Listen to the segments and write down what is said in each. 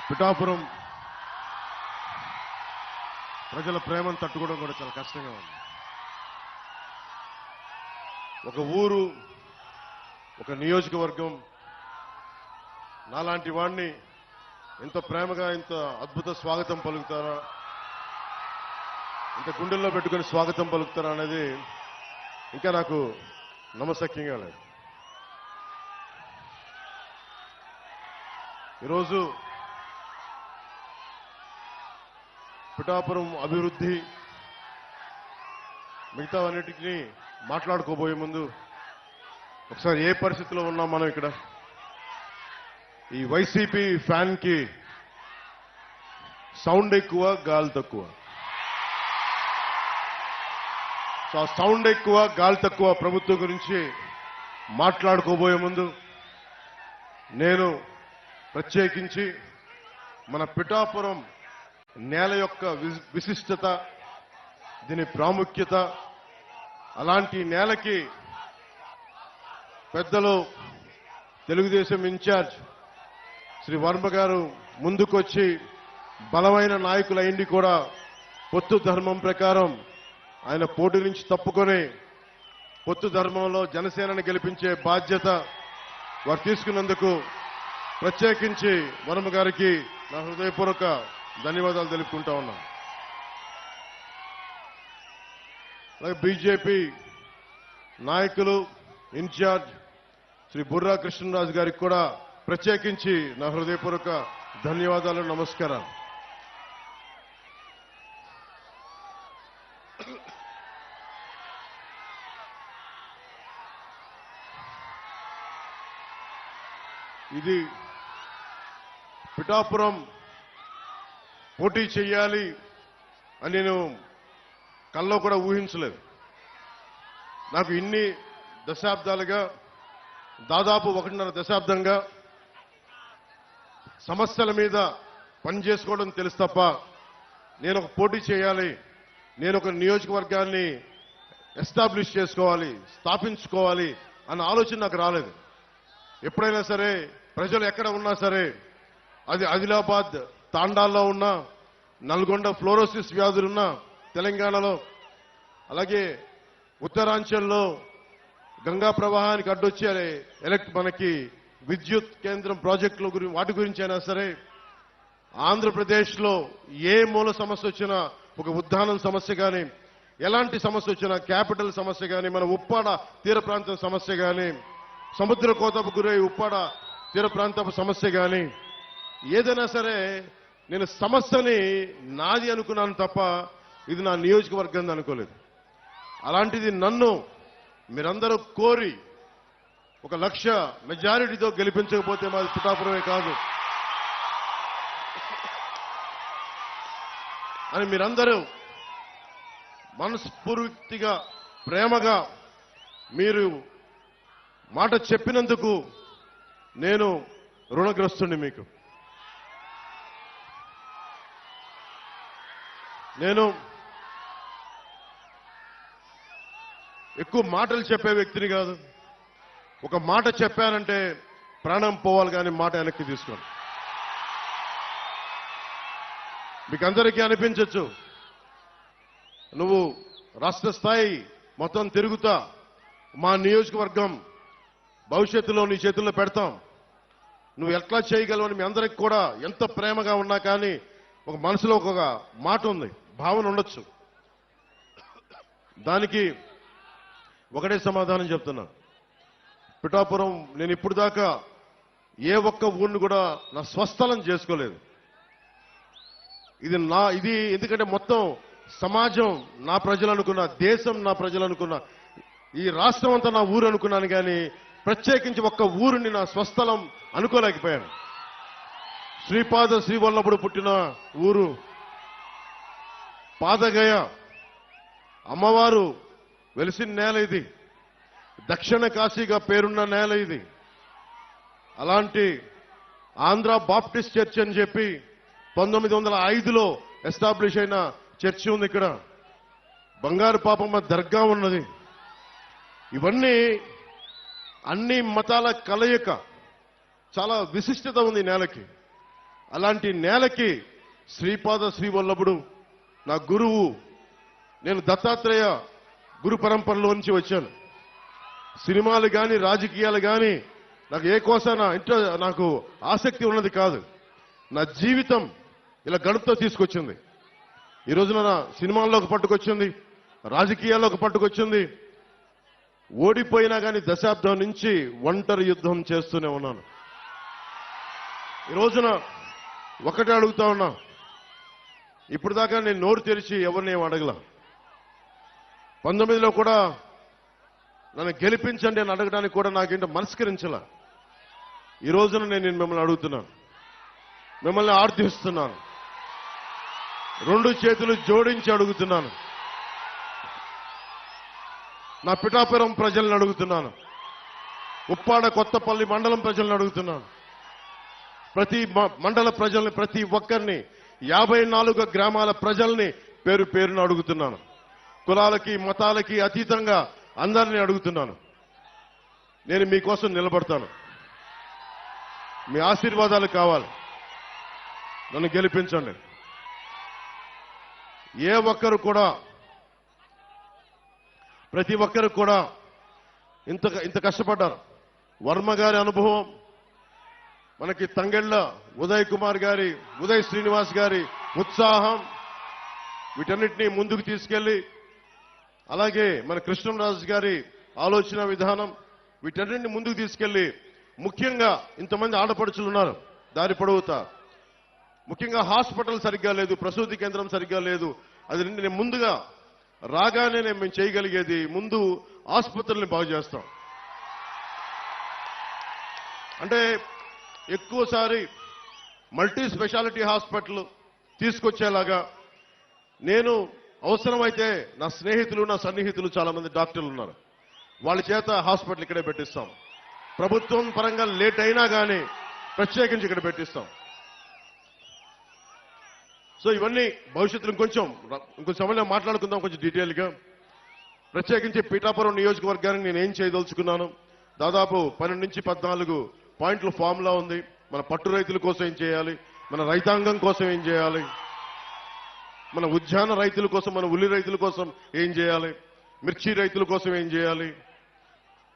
పిఠాపురం ప్రజల ప్రేమను తట్టుకోవడం కూడా చాలా కష్టంగా ఉంది. ఒక ఊరు, ఒక నియోజకవర్గం నాలాంటి వాడిని ఎంత ప్రేమగా, ఇంత అద్భుత స్వాగతం పలుకుతారా, ఇంత గుండెల్లో పెట్టుకుని స్వాగతం పలుకుతారా అనేది ఇంకా నాకు నమ్మశక్యంగా లేదు. ఈరోజు పిఠాపురం అభివృద్ధి మిగతావన్నిటికీ మాట్లాడుకోబోయే ముందు ఒకసారి ఏ పరిస్థితిలో ఉన్నాం మనం ఇక్కడ. ఈ వైసీపీ ఫ్యాన్ కి సౌండ్ ఎక్కువ, గాలి తక్కువ. సో ఆ సౌండ్ ఎక్కువ, గాలి తక్కువ ప్రభుత్వం గురించి మాట్లాడుకోబోయే ముందు నేను ప్రత్యేకించి మన పిఠాపురం నేల యొక్క విశిష్టత, దీని ప్రాముఖ్యత, అలాంటి నేలకి పెద్దలు తెలుగుదేశం ఇన్ఛార్జ్ శ్రీ వర్మ గారు ముందుకొచ్చి బలమైన నాయకులైంది కూడా పొత్తు ధర్మం ప్రకారం ఆయన పోటీ నుంచి తప్పుకొని పొత్తు ధర్మంలో జనసేనను గెలిపించే బాధ్యత వారు తీసుకున్నందుకు ప్రత్యేకించి వర్మ గారికి నా హృదయపూర్వక ధన్యవాదాలు తెలుపుకుంటా ఉన్నాను. అలాగే బీజేపీ నాయకులు ఇన్ఛార్జ్ శ్రీ బుర్రా కృష్ణరాజు గారికి కూడా ప్రత్యేకించి నా హృదయపూర్వక ధన్యవాదాలు, నమస్కారాలు. ఇది పిఠాపురం పోటీ చేయాలి అని నేను కల్లో కూడా ఊహించలేదు. నాకు ఇన్ని దశాబ్దాలుగా, దాదాపు 1.5 దశాబ్దంగా సమస్యల మీద పనిచేసుకోవడం తెలుసు తప్ప నేను ఒక పోటీ చేయాలి, నేను ఒక నియోజకవర్గాన్ని ఎస్టాబ్లిష్ చేసుకోవాలి, స్థాపించుకోవాలి అన్న ఆలోచన నాకు రాలేదు. ఎప్పుడైనా సరే ప్రజలు ఎక్కడ ఉన్నా సరే, అది ఆదిలాబాద్ తాండాల్లో ఉన్నా, నల్గొండ ఫ్లోరోసిస్ వ్యాధులున్నా తెలంగాణలో, అలాగే ఉత్తరాంచల్లో గంగా ప్రవాహానికి అడ్డొచ్చే మనకి విద్యుత్ కేంద్రం ప్రాజెక్టుల గురించి, వాటి గురించి అయినా సరే, ఆంధ్రప్రదేశ్లో ఏ మూల సమస్య వచ్చినా, ఒక ఉద్దానం సమస్య కానీ, ఎలాంటి సమస్య వచ్చినా, క్యాపిటల్ సమస్య కానీ, మన ఉప్పాడ తీర ప్రాంతం సమస్య కానీ, సముద్ర కోతకు గురై ఉప్పాడ తీర ప్రాంతపు సమస్య కానీ, ఏదైనా సరే నేను సమస్యని నాది అనుకున్నాను తప్ప ఇది నా నియోజకవర్గం అనుకోలేదు. అలాంటిది నన్ను మీరందరూ కోరి 1 లక్ష మెజారిటీతో గెలిపించకపోతే మాది పిఠాపురమే కాదు అని మీరందరూ మనస్ఫూర్తిగా, ప్రేమగా మీరు మాట చెప్పినందుకు నేను రుణగ్రస్తుని. మీకు నేను ఎక్కువ మాటలు చెప్పే వ్యక్తిని కాదు. ఒక మాట చెప్పానంటే ప్రాణం పోవాలి కానీ మాట వెనక్కి తీసుకోండి. మీకు అందరికీ అనిపించవచ్చు, నువ్వు రాష్ట్ర స్థాయి మొత్తం తిరుగుతా, మా నియోజకవర్గం భవిష్యత్తులో నీ చేతుల్లో పెడతాం, నువ్వు ఎట్లా చేయగలవని మీ అందరికి కూడా ఎంత ప్రేమగా ఉన్నా కానీ ఒక మనసులో ఒక మాట ఉంది, భావన ఉండొచ్చు. దానికి ఒకటే సమాధానం చెప్తున్నా. పిఠాపురం నేను ఇప్పుడు దాకా ఏ ఒక్క ఊరిని కూడా నా స్వస్థలం చేసుకోలేదు. ఇది ఎందుకంటే మొత్తం సమాజం నా ప్రజలు అనుకున్నా, దేశం నా ప్రజలు అనుకున్నా, ఈ రాష్ట్రం అంతా నా ఊరు అనుకున్నాను కానీ ప్రత్యేకించి ఒక్క ఊరిని నా స్వస్థలం అనుకోలేకపోయాను. శ్రీపాద శ్రీవల్లభుడు పుట్టిన ఊరు పాదగయ, అమ్మవారు వెలిసిన నేల ఇది, దక్షిణ కాశీగా పేరున్న నేల ఇది. అలాంటి ఆంధ్ర బాప్టిస్ట్ చర్చ్ అని చెప్పి 1905లో ఎస్టాబ్లిష్ అయిన చర్చి ఉంది ఇక్కడ. బంగారు పాపమ్మ దర్గా ఉన్నది. ఇవన్నీ అన్ని మతాల కలయిక, చాలా విశిష్టత ఉంది నేలకి. అలాంటి నేలకి శ్రీపాద శ్రీవల్లభుడు నా గురువు. నేను దత్తాత్రేయ గురు పరంపరలో నుంచి వచ్చాను. సినిమాలు కానీ రాజకీయాలు కానీ నాకు ఏ కోసాన నాకు ఆసక్తి ఉన్నది కాదు. నా జీవితం ఇలా గడుపుతో తీసుకొచ్చింది. ఈ రోజున నా సినిమాల్లోకి పట్టుకొచ్చింది, రాజకీయాల్లోకి పట్టుకొచ్చింది. ఓడిపోయినా కానీ దశాబ్దం నుంచి ఒంటరి యుద్ధం చేస్తూనే ఉన్నాను. ఈ రోజున ఒకటే అడుగుతా ఉన్నా, ఇప్పుడు దాకా నేను నోరు తెరిచి ఎవరిని ఏం అడగల. 19లో కూడా నన్ను గెలిపించండి అని అడగడానికి కూడా నాకేంటో మనస్కరించలా. ఈ రోజున నేను మిమ్మల్ని అడుగుతున్నాను, మిమ్మల్ని ఆర్థిస్తున్నాను, 2 చేతులు జోడించి అడుగుతున్నాను. నా పిఠాపురం ప్రజలను అడుగుతున్నాను, ఉప్పాడ కొత్తపల్లి మండలం ప్రజలను అడుగుతున్నాను, ప్రతి మండల ప్రజల్ని, ప్రతి ఒక్కరిని, 54 గ్రామాల ప్రజల్ని పేరు పేరున అడుగుతున్నాను. కులాలకి మతాలకి అతీతంగా అందరినీ అడుగుతున్నాను. నేను మీకోసం నిలబడతాను. మీ ఆశీర్వాదాలు కావాలి. నన్ను గెలిపించండి. ఏ ఒక్కరు కూడా, ప్రతి ఒక్కరు కూడా ఇంత కష్టపడ్డారు. వర్మ గారి అనుభవం, మనకి తంగెళ్ళ ఉదయ్ కుమార్ గారి, ఉదయ్ శ్రీనివాస్ గారి ఉత్సాహం, వీటన్నిటినీ ముందుకు తీసుకెళ్లి, అలాగే మన కృష్ణరాజు గారి ఆలోచన విధానం, వీటన్నిటిని ముందుకు తీసుకెళ్లి, ముఖ్యంగా ఇంతమంది ఆడపడుచులు ఉన్నారు దారి పొడవుతా. ముఖ్యంగా హాస్పిటల్ సరిగ్గా లేదు, ప్రసూతి కేంద్రం సరిగ్గా లేదు. అది నేను ముందుగా రాగానే మేము చేయగలిగేది ముందు ఆసుపత్రుల్ని బాగు చేస్తాం. అంటే ఎక్కువసారి మల్టీ స్పెషాలిటీ హాస్పిటల్ తీసుకొచ్చేలాగా నేను అవసరమైతే నా స్నేహితులు, నా సన్నిహితులు చాలా మంది డాక్టర్లు ఉన్నారు, వాళ్ళ చేత హాస్పిటల్ ఇక్కడే పెట్టిస్తాం. ప్రభుత్వం పరంగా లేట్ అయినా కానీ ప్రత్యేకించి ఇక్కడ పెట్టిస్తాం. సో ఇవన్నీ భవిష్యత్తులో ఇంకొంచెం సమయంలో మాట్లాడుకుందాం కొంచెం డీటెయిల్గా. ప్రత్యేకించి పీఠాపురం నియోజకవర్గానికి నేను ఏం చేయదలుచుకున్నాను, దాదాపు 12 నుంచి 14 పాయింట్ల ఫార్ములా ఉంది. మన పట్టు రైతుల కోసం ఏం చేయాలి, మన రైతాంగం కోసం ఏం చేయాలి, మన ఉద్యాన రైతుల కోసం, మన ఉల్లి రైతుల కోసం ఏం చేయాలి, మిర్చి రైతుల కోసం ఏం చేయాలి,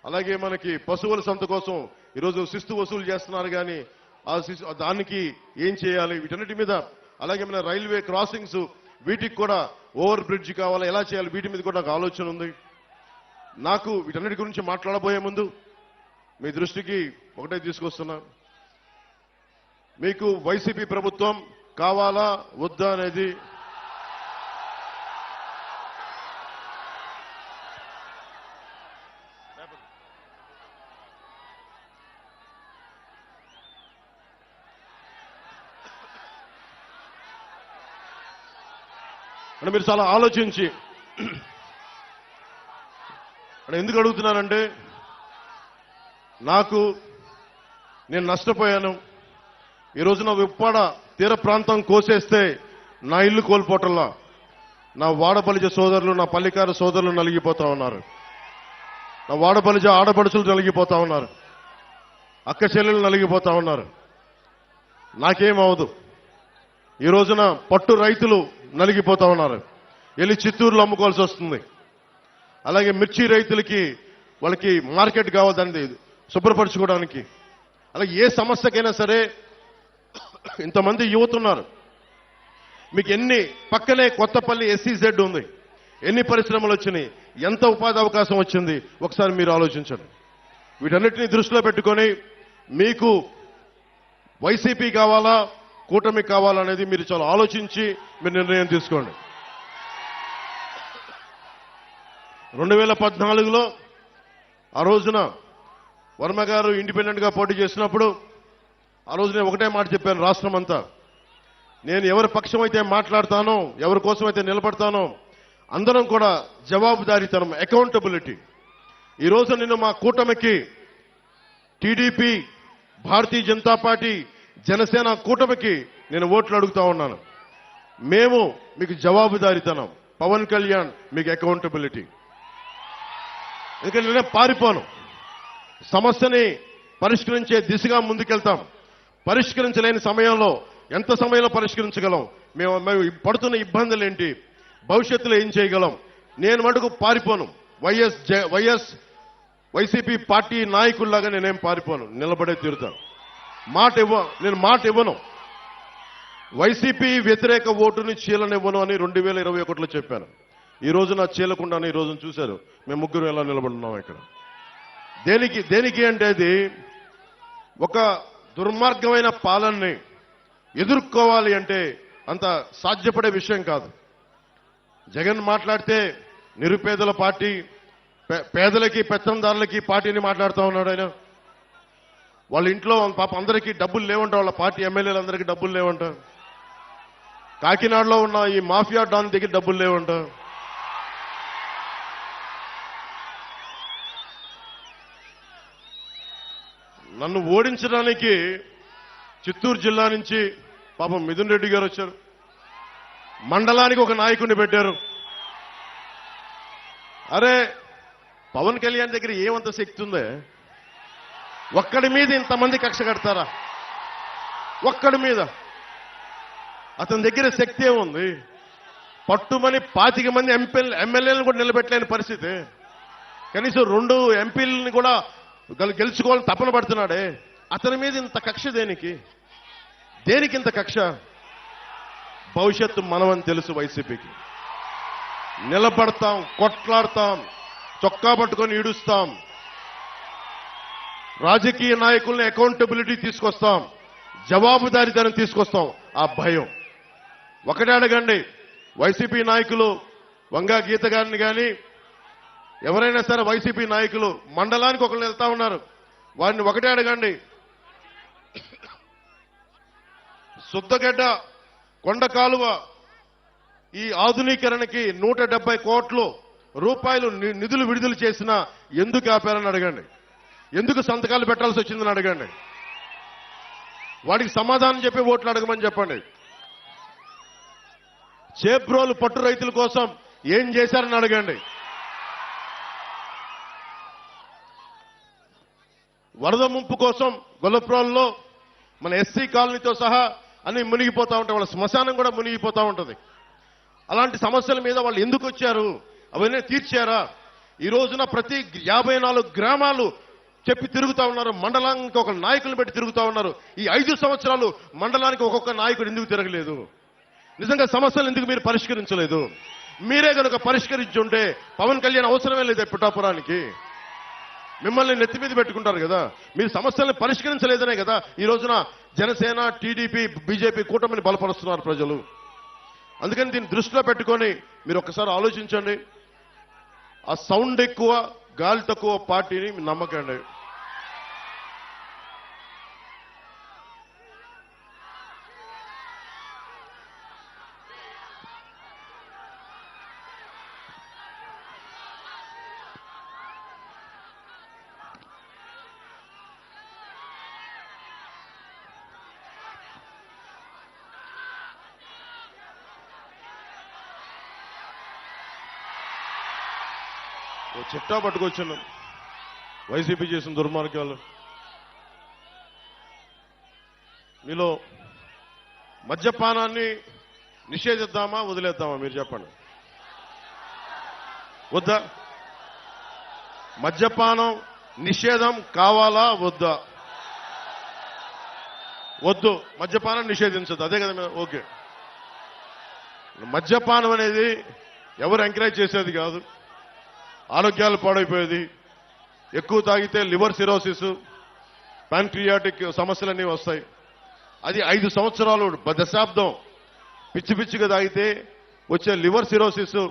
అలాగే మనకి పశువుల సంత కోసం ఈరోజు శిస్తు వసూలు చేస్తున్నారు కానీ దానికి ఏం చేయాలి, వీటన్నిటి మీద, అలాగే మన రైల్వే క్రాసింగ్స్ వీటికి కూడా ఓవర్ బ్రిడ్జ్ కావాలా, ఎలా చేయాలి, వీటి మీద కూడా నాకు ఆలోచన ఉంది. నాకు వీటన్నిటి గురించి మాట్లాడబోయే ముందు మీ దృష్టికి ఒకటే తీసుకొస్తున్నా. మీకు వైసీపీ ప్రభుత్వం కావాలా వద్దా అనేది అంటే మీరు చాలా ఆలోచించి, అంటే ఎందుకు అడుగుతున్నానంటే, నేను నష్టపోయాను. ఈ రోజున ఉప్పాడ తీర ప్రాంతం కోసేస్తే నా ఇల్లు కోల్పోవటంలా నా వాడబలిజ సోదరులు, నా పల్లికార సోదరులు నలిగిపోతా ఉన్నారు, నా వాడబలిజ ఆడపడుచులు నలిగిపోతా ఉన్నారు, అక్క చెల్లెలు నలిగిపోతా ఉన్నారు. నాకేమవదు. ఈ రోజున పట్టు రైతులు నలిగిపోతా ఉన్నారు, వెళ్ళి చిత్తూరులో అమ్ముకోవాల్సి వస్తుంది. అలాగే మిర్చి రైతులకి వాళ్ళకి మార్కెట్ కావాలి దాన్ని శుభ్రపరచుకోవడానికి. అలాగే ఏ సమస్యకైనా సరే ఇంతమంది యువత ఉన్నారు. మీకు పక్కనే కొత్తపల్లి SEZ ఉంది, ఎన్ని పరిశ్రమలు వచ్చినాయి, ఎంత ఉపాధి అవకాశం వచ్చింది, ఒకసారి మీరు ఆలోచించండి. వీటన్నిటిని దృష్టిలో పెట్టుకొని మీకు వైసీపీ కావాలా కూటమి కావాలనేది మీరు చాలా ఆలోచించి మీరు నిర్ణయం తీసుకోండి. 2014లో ఆ రోజున వర్మ గారు ఇండిపెండెంట్ గా పోటీ చేసినప్పుడు ఆ రోజు నేను ఒకటే మాట చెప్పాను, రాష్ట్రం అంతా నేను ఎవరి పక్షం అయితే మాట్లాడతానో, ఎవరి కోసం అయితే నిలబడతానో అందరం కూడా జవాబుదారీతనం, అకౌంటబిలిటీ. ఈ రోజు నేను మా కూటమికి టీడీపీ, భారతీయ జనతా పార్టీ, జనసేన కూటమికి నేను ఓట్లు అడుగుతా ఉన్నాను. మేము మీకు జవాబుదారీతనం, పవన్ కళ్యాణ్ మీకు అకౌంటబిలిటీ. ఎందుకంటే నేను పారిపోను, సమస్యని పరిష్కరించే దిశగా ముందుకెళ్తాం. పరిష్కరించలేని సమయంలో ఎంత సమయంలో పరిష్కరించగలం, మేము పడుతున్న ఇబ్బందులు ఏంటి, భవిష్యత్తులో ఏం చేయగలం. నేను మటుకు పారిపోను. వైసీపీ పార్టీ నాయకుల్లాగా నేనేం పారిపోను, నిలబడే తీరుతాను. నేను మాట ఇవ్వను. వైసీపీ వ్యతిరేక ఓటుని చీలనివ్వను అని 2021లో చెప్పాను. ఈ రోజు నా చీలకుండానే ఈ రోజును చూశారు. మేము ముగ్గురు ఎలా నిలబడున్నాం ఇక్కడ. దేనికి అంటే అది ఒక దుర్మార్గమైన పాలనని ఎదుర్కోవాలి అంటే అంత సాధ్యపడే విషయం కాదు. జగన్ మాట్లాడితే నిరుపేదల పార్టీ, పేదలకి పెత్తందారులకి పార్టీని మాట్లాడుతూ ఉన్నాడు ఆయన. వాళ్ళ ఇంట్లో పాప అందరికీ డబ్బులు లేవంట, వాళ్ళ పార్టీ ఎమ్మెల్యేలందరికీ డబ్బులు లేవంట. కాకినాడలో ఉన్న ఈ మాఫియా డాన్ దగ్గర డబ్బులు లేవంట. నన్ను ఓడించడానికి చిత్తూరు జిల్లా నుంచి పాపం మిథున్ రెడ్డి గారు వచ్చారు. మండలానికి ఒక నాయకుడిని పెట్టారు. అరే పవన్ కళ్యాణ్ దగ్గర ఏమంత శక్తి ఉందే? ఒక్కడి మీద ఇంతమంది కక్ష కడతారా? ఒక్కడి మీద అతని దగ్గర శక్తి ఏముంది? పట్టుమని 25 మంది ఎమ్మెల్యేలను కూడా నిలబెట్టలేని పరిస్థితి. కనీసం 2 ఎంపీలని కూడా గెలుచుకోవాలని తపన పడుతున్నాడే. అతని మీద ఇంత కక్ష దేనికి ఇంత కక్ష? భవిష్యత్తు మనమని తెలుసు. వైసీపీకి నిలబడతాం, కొట్లాడతాం, చొక్కా పట్టుకొని ఈడుస్తాం. రాజకీయ నాయకుల్ని అకౌంటబిలిటీ తీసుకొస్తాం, జవాబుదారీతనం తీసుకొస్తాం. ఆ భయం ఒకటే అడగండి. వైసీపీ నాయకులు వంగా గీత గారిని కానీ ఎవరైనా సరే వైసీపీ నాయకులు మండలానికి ఒకళ్ళు వెళ్తా ఉన్నారు. వారిని ఒకటే అడగండి. సుద్దగడ్డ కొండ కాలువ ఈ ఆధునీకరణకి 170 కోట్ల రూపాయలు నిధులు విడుదల చేసినా ఎందుకు ఆపారని అడగండి. ఎందుకు సంతకాలు పెట్టాల్సి వచ్చిందని అడగండి. వాడికి సమాధానం చెప్పి ఓట్లు అడగమని చెప్పండి. చేబ్రోలు పట్టు రైతుల కోసం ఏం చేశారని అడగండి. వరద ముంపు కోసం గొల్లప్రోల్లో మన ఎస్సీ కాలనీతో సహా అన్ని మునిగిపోతా ఉంటాయి. వాళ్ళ శ్మశానం కూడా మునిగిపోతా ఉంటుంది. అలాంటి సమస్యల మీద వాళ్ళు ఎందుకు వచ్చారు? అవన్నీ తీర్చారా? ఈ రోజున ప్రతి 54 గ్రామాలు చెప్పి తిరుగుతా ఉన్నారు. మండలానికి ఒక నాయకులను పెట్టి తిరుగుతా ఉన్నారు. ఈ 5 సంవత్సరాలు మండలానికి ఒక్కొక్క నాయకుడు ఎందుకు తిరగలేదు? నిజంగా సమస్యలు ఎందుకు మీరు పరిష్కరించలేదు? మీరే కనుక పరిష్కరించుంటే పవన్ కళ్యాణ్ అవసరమే లేదు పిఠాపురానికి. మిమ్మల్ని నెత్తి మీద పెట్టుకుంటారు కదా. మీరు సమస్యల్ని పరిష్కరించలేదనే కదా ఈ రోజున జనసేన, టీడీపీ, బీజేపీ కూటమిని బలపరుస్తున్నారు ప్రజలు. అందుకని దీన్ని దృష్టిలో పెట్టుకొని మీరు ఒక్కసారి ఆలోచించండి. ఆ సౌండ్ ఎక్కువ, గాలి తక్కువ పార్టీని నమ్మకండి. చిట్టా పట్టుకొచ్చాను వైసీపీ చేసిన దుర్మార్గాలు. మీలో మద్యపానాన్ని నిషేధిద్దామా వదిలేద్దామా? మీరు చెప్పండి. వద్దా? మద్యపానం నిషేధం కావాలా వద్దా? వద్దు. మద్యపానం నిషేధించదు. అదే కదా. ఓకే. మద్యపానం అనేది ఎవరు ఎంకరేజ్ చేసేది కాదు. ఆరోగ్యాలు పాడైపోయేది. ఎక్కువ తాగితే లివర్ సిరోసిస్, ప్యాంక్రియాటిక్ సమస్యలన్నీ వస్తాయి. అది 5 సంవత్సరాలు, దశాబ్దం పిచ్చిగా తాగితే వచ్చే లివర్ సిరోసిస్.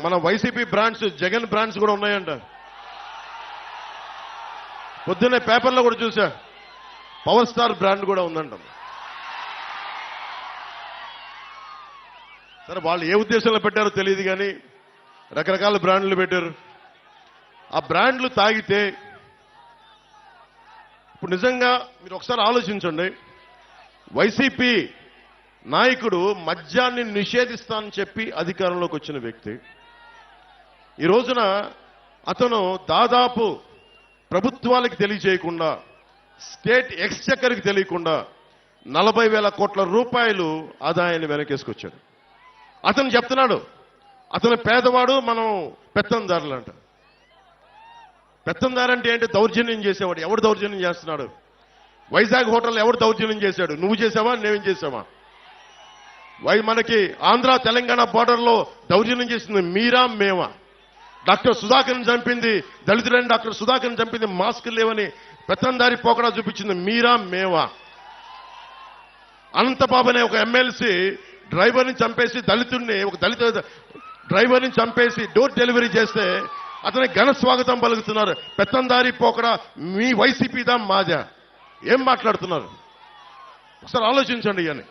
మన వైసీపీ బ్రాండ్స్, జగన్ బ్రాండ్స్ కూడా ఉన్నాయంట. పొద్దున్నే పేపర్లో కూడా చూసా, పవర్ స్టార్ బ్రాండ్ కూడా ఉందంట. సరే వాళ్ళు ఏ ఉద్దేశంలో పెట్టారో తెలియదు కానీ రకరకాల బ్రాండ్లు పెట్టారు. ఆ బ్రాండ్లు తాగితే ఇప్పుడు నిజంగా మీరు ఒకసారి ఆలోచించండి. వైసీపీ నాయకుడు మద్యాన్ని నిషేధిస్తానని చెప్పి అధికారంలోకి వచ్చిన వ్యక్తి. ఈ రోజున అతను దాదాపు ప్రభుత్వాలకు తెలియజేయకుండా, స్టేట్ ఎక్స్చెక్కర్కి తెలియకుండా 40,000 కోట్ల రూపాయలు ఆదాయాన్ని వెనకేసుకొచ్చాడు. అతను చెప్తున్నాడు అతను పేదవాడు, మనం పెత్తందారులంట. పెత్తందారంటే ఏంటి? దౌర్జన్యం చేసేవాడు. ఎవడు దౌర్జన్యం చేస్తున్నాడు? వైజాగ్ హోటల్ ఎవడు దౌర్జన్యం చేశాడు? నువ్వు చేసావా, నేనేం చేసావా? మనకి ఆంధ్ర తెలంగాణ బోర్డర్లో దౌర్జన్యం చేసింది మీరా మేమా? డాక్టర్ సుధాకర్ని చంపింది, దళితులైన డాక్టర్ సుధాకర్ని చంపింది మాస్క్ లేవని పెత్తందారి పోకడా చూపించింది మీరా మేమా? అనంతబాబు అనే ఒక ఎమ్మెల్సీ డ్రైవర్ని చంపేసి దళితుడిని, ఒక దళిత డ్రైవర్ని చంపేసి డోర్ డెలివరీ చేస్తే అతనికి ఘన స్వాగతం పలుకుతున్నారు. పెత్తందారి పోకడా మీ వైసీపీదా మాదా? ఏం మాట్లాడుతున్నారు? ఒకసారి ఆలోచించండి. అని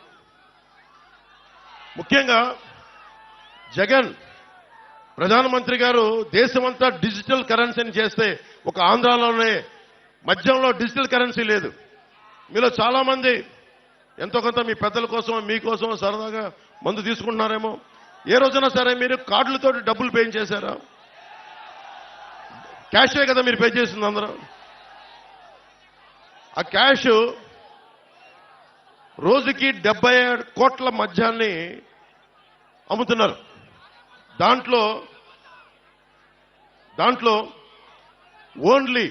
ముఖ్యంగా జగన్ ప్రధానమంత్రి గారు దేశమంతా డిజిటల్ కరెన్సీని చేస్తే ఒక ఆంధ్రాలోనే మద్యంలో డిజిటల్ కరెన్సీ లేదు. మీలో చాలా మంది ఎంతో కొంత మీ పెద్దల కోసం మీకోసం సరదాగా మందు తీసుకుంటున్నారేమో. ఏ రోజైనా సరే మీరు కార్డులతో డబ్బులు పే చేశారా? క్యాషే కదా మీరు పే చేసింది అందరూ. ఆ క్యాష్ రోజుకి 70 కోట్ల మద్యాన్ని అమ్ముతున్నారు. దాంట్లో ఓన్లీ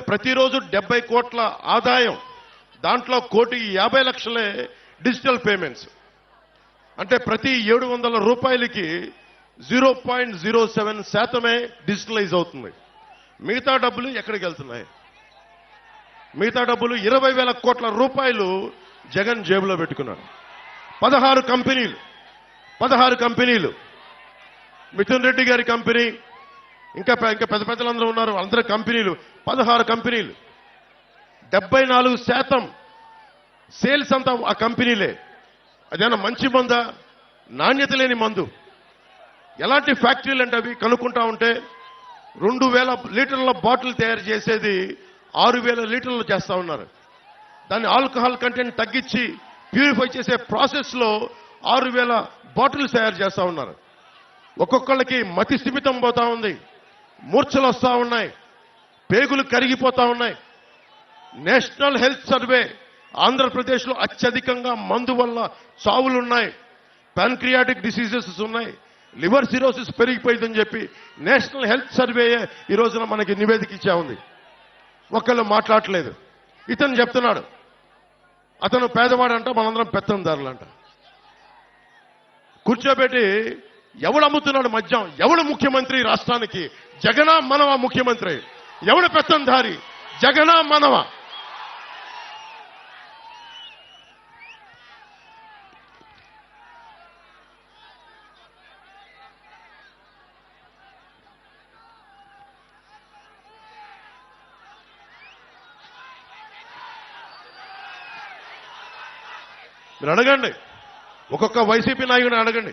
ప్రతిరోజు 70 కోట్ల ఆదాయం, దాంట్లో 1,50,00,000 డిజిటల్ పేమెంట్స్. అంటే ప్రతి 700 రూపాయలకి 0.07% డిజిటలైజ్ అవుతుంది. మిగతా డబ్బులు ఎక్కడికి వెళ్తున్నాయి? మిగతా డబ్బులు 20,000 కోట్ల రూపాయలు జగన్ జేబులో పెట్టుకున్నాడు. 16 కంపెనీలు, మిథున్ రెడ్డి గారి కంపెనీ, ఇంకా పెద్ద పెద్దలందరూ ఉన్నారు, అందరూ కంపెనీలు, 16 కంపెనీలు. 74% సేల్స్ అంతా ఆ కంపెనీలే. అదేనా మంచి మందా? నాణ్యత లేని మందు. ఎలాంటి ఫ్యాక్టరీలు అంటే అవి కనుక్కుంటా ఉంటే 2,000 లీటర్ల బాటిల్ తయారు చేసేది 6,000 లీటర్లు చేస్తా ఉన్నారు. దాన్ని ఆల్కహాల్ కంటెంట్ తగ్గించి ప్యూరిఫై చేసే ప్రాసెస్ లో 6,000 బాటిల్స్ తయారు చేస్తా ఉన్నారు. ఒక్కొక్కళ్ళకి మతి స్థిమితం పోతా ఉంది, మూర్ఛలు వస్తా ఉన్నాయి, పేగులు కరిగిపోతా ఉన్నాయి. నేషనల్ హెల్త్ సర్వే ఆంధ్రప్రదేశ్లో అత్యధికంగా మందు వల్ల చావులున్నాయి, ప్యాన్క్రియాటిక్ డిసీజెస్ ఉన్నాయి, లివర్ సిరోసిస్ పెరిగిపోయిందని చెప్పి నేషనల్ హెల్త్ సర్వే ఈ రోజున మనకి నివేదిక ఇచ్చా ఉంది. ఒక్కళ్ళు మాట్లాడలేదు. ఇతను చెప్తున్నాడు అతను పేదవాడంట, మనందరం పెత్తందారులంట. కూర్చోబెట్టి ఎవడు అమ్ముతున్నాడు మద్యం? ఎవడు ముఖ్యమంత్రి రాష్ట్రానికి? జగనా మనవా ముఖ్యమంత్రి? ఎవడు పెత్తందారి? జగనా మనవా? మీరు అడగండి, ఒక్కొక్క వైసీపీ నాయకుడిని అడగండి.